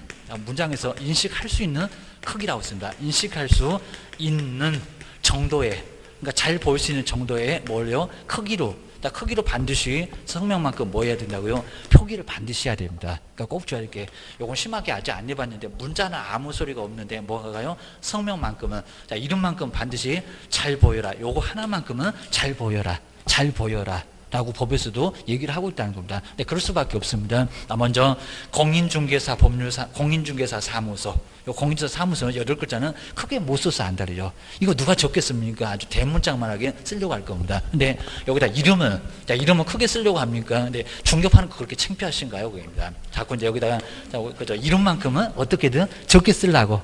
문장에서 인식할 수 있는 크기라고 씁니다. 인식할 수 있는 정도의 그러니까 잘 보일 수 있는 정도의 뭘요? 크기로 반드시 성명만큼 뭐 해야 된다고요? 표기를 반드시 해야 됩니다. 그러니까 꼭 줘야 될게 요건 심하게 아직 안 해봤는데 문자는 아무 소리가 없는데 뭐가요? 성명만큼은 자 이름만큼 반드시 잘 보여라. 요거 하나만큼은 잘 보여라. 잘 보여라. 라고 법에서도 얘기를 하고 있다는 겁니다. 근데 그럴 수밖에 없습니다. 먼저 공인중개사 법률사 공인중개사 사무소 요 공인중개사 사무소는 8글자는 크게 못 써서 안 다르죠. 이거 누가 적겠습니까? 아주 대문짝만하게 쓰려고 할 겁니다. 근데 여기다 이름은 크게 쓰려고 합니까? 근데 중개파는 그렇게 창피하신가요? 그겁니다. 자꾸 이제 여기다가 그죠 이름만큼은 어떻게든 적게 쓰려고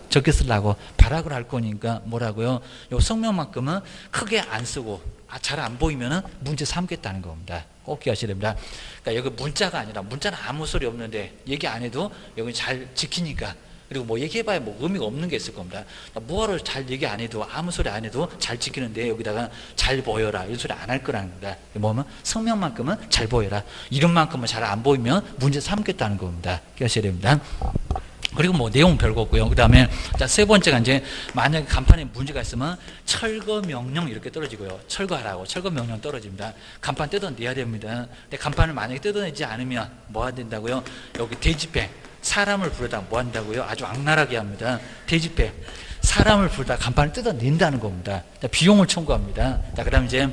발악을 할 거니까 뭐라고요? 요 성명만큼은 크게 안 쓰고 잘 안 보이면은 문제 삼겠다는 겁니다. 꼭 기억하셔야 됩니다. 그러니까 여기 문자가 아니라 문자는 아무 소리 없는데 얘기 안 해도 여기 잘 지키니까 그리고 뭐 얘기해봐야 뭐 의미가 없는 게 있을 겁니다. 뭐하러 잘 얘기 안 해도 아무 소리 안 해도 잘 지키는데 여기다가 잘 보여라 이런 소리 안 할 거라는 겁니다. 뭐면 성명만큼은 잘 보여라 이름만큼은 잘 안 보이면 문제 삼겠다는 겁니다. 기억하셔야 됩니다. 그리고 뭐 내용 별거 없고요. 그 다음에 세 번째가 이제 만약에 간판에 문제가 있으면 철거 명령 이렇게 떨어지고요. 철거하라고 철거 명령 떨어집니다. 간판 뜯어내야 됩니다. 근데 간판을 만약에 뜯어내지 않으면 뭐 해야 된다고요? 여기 대집행 사람을 부르다 뭐 한다고요? 아주 악랄하게 합니다. 대집행 사람을 부르다 간판을 뜯어낸다는 겁니다. 비용을 청구합니다. 그 다음에 이제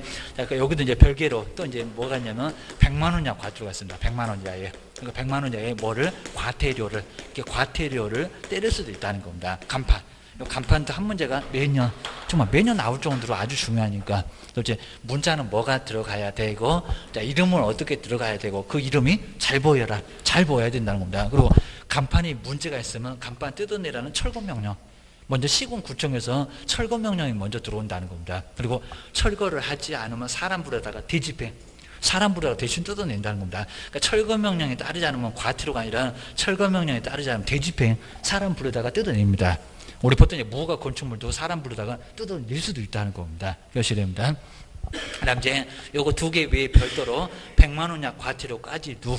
여기도 이제 별개로 또 이제 뭐가 있냐면 100만 원 이하 과태료가 있습니다. 100만 원 이하에. 그러니까 100만 원 이하에 뭐를 과태료를 때릴 수도 있다는 겁니다. 간판. 간판도 한 문제가 매년 정말 매년 나올 정도로 아주 중요하니까 또 이제 문자는 뭐가 들어가야 되고 이름은 어떻게 들어가야 되고 그 이름이 잘 보여라 잘 보여야 된다는 겁니다. 그리고 간판이 문제가 있으면 간판 뜯어내라는 철거 명령 먼저 시군구청에서 철거 명령이 먼저 들어온다는 겁니다. 그리고 철거를 하지 않으면 사람 부르다가 대집행 사람 부르다가 대신 뜯어낸다는 겁니다. 그러니까 철거 명령에 따르지 않으면 과태료가 아니라 철거 명령에 따르지 않으면 대집행 사람 부르다가 뜯어냅니다. 우리 보통 이제 무허가 건축물도 사람 부르다가 뜯어낼 수도 있다는 겁니다. 기억하셔야 됩니다. 그다음 이제 요거 2개 외에 별도로 100만 원 이하 과태료까지도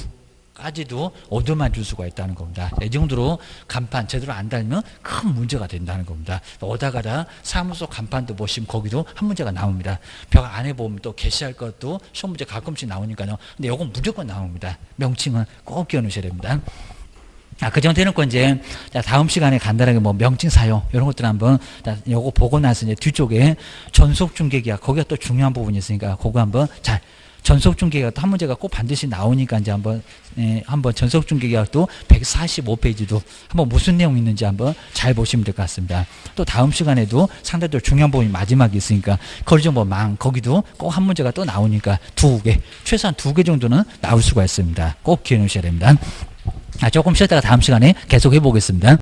얻어맞을 수가 있다는 겁니다. 이 정도로 간판 제대로 안 달면 큰 문제가 된다는 겁니다. 오다가다 사무소 간판도 보시면 거기도 한 문제가 나옵니다. 벽 안에 보면 또 게시할 것도 시험 문제 가끔씩 나오니까요. 근데 이건 무조건 나옵니다. 명칭은 꼭 기억하셔야 됩니다. 그 정도는 건 이제 다음 시간에 간단하게 뭐 명칭 사용 이런 것들 한번 요거 보고 나서 이제 뒤쪽에 전속 중개계약 거기가 또 중요한 부분이 있으니까 그거 한번 잘 전속 중개계약도 한 문제가 꼭 반드시 나오니까 이제 한번 전속 중개계약도 145페이지도 한번 무슨 내용이 있는지 한번 잘 보시면 될 것 같습니다. 또 다음 시간에도 상당히 중요한 부분이 마지막에 있으니까 거리정보망 거기도 꼭 한 문제가 또 나오니까 2개 최소한 2개 정도는 나올 수가 있습니다. 꼭 기억해 놓으셔야 됩니다. 조금 쉬었다가 다음 시간에 계속 해보겠습니다.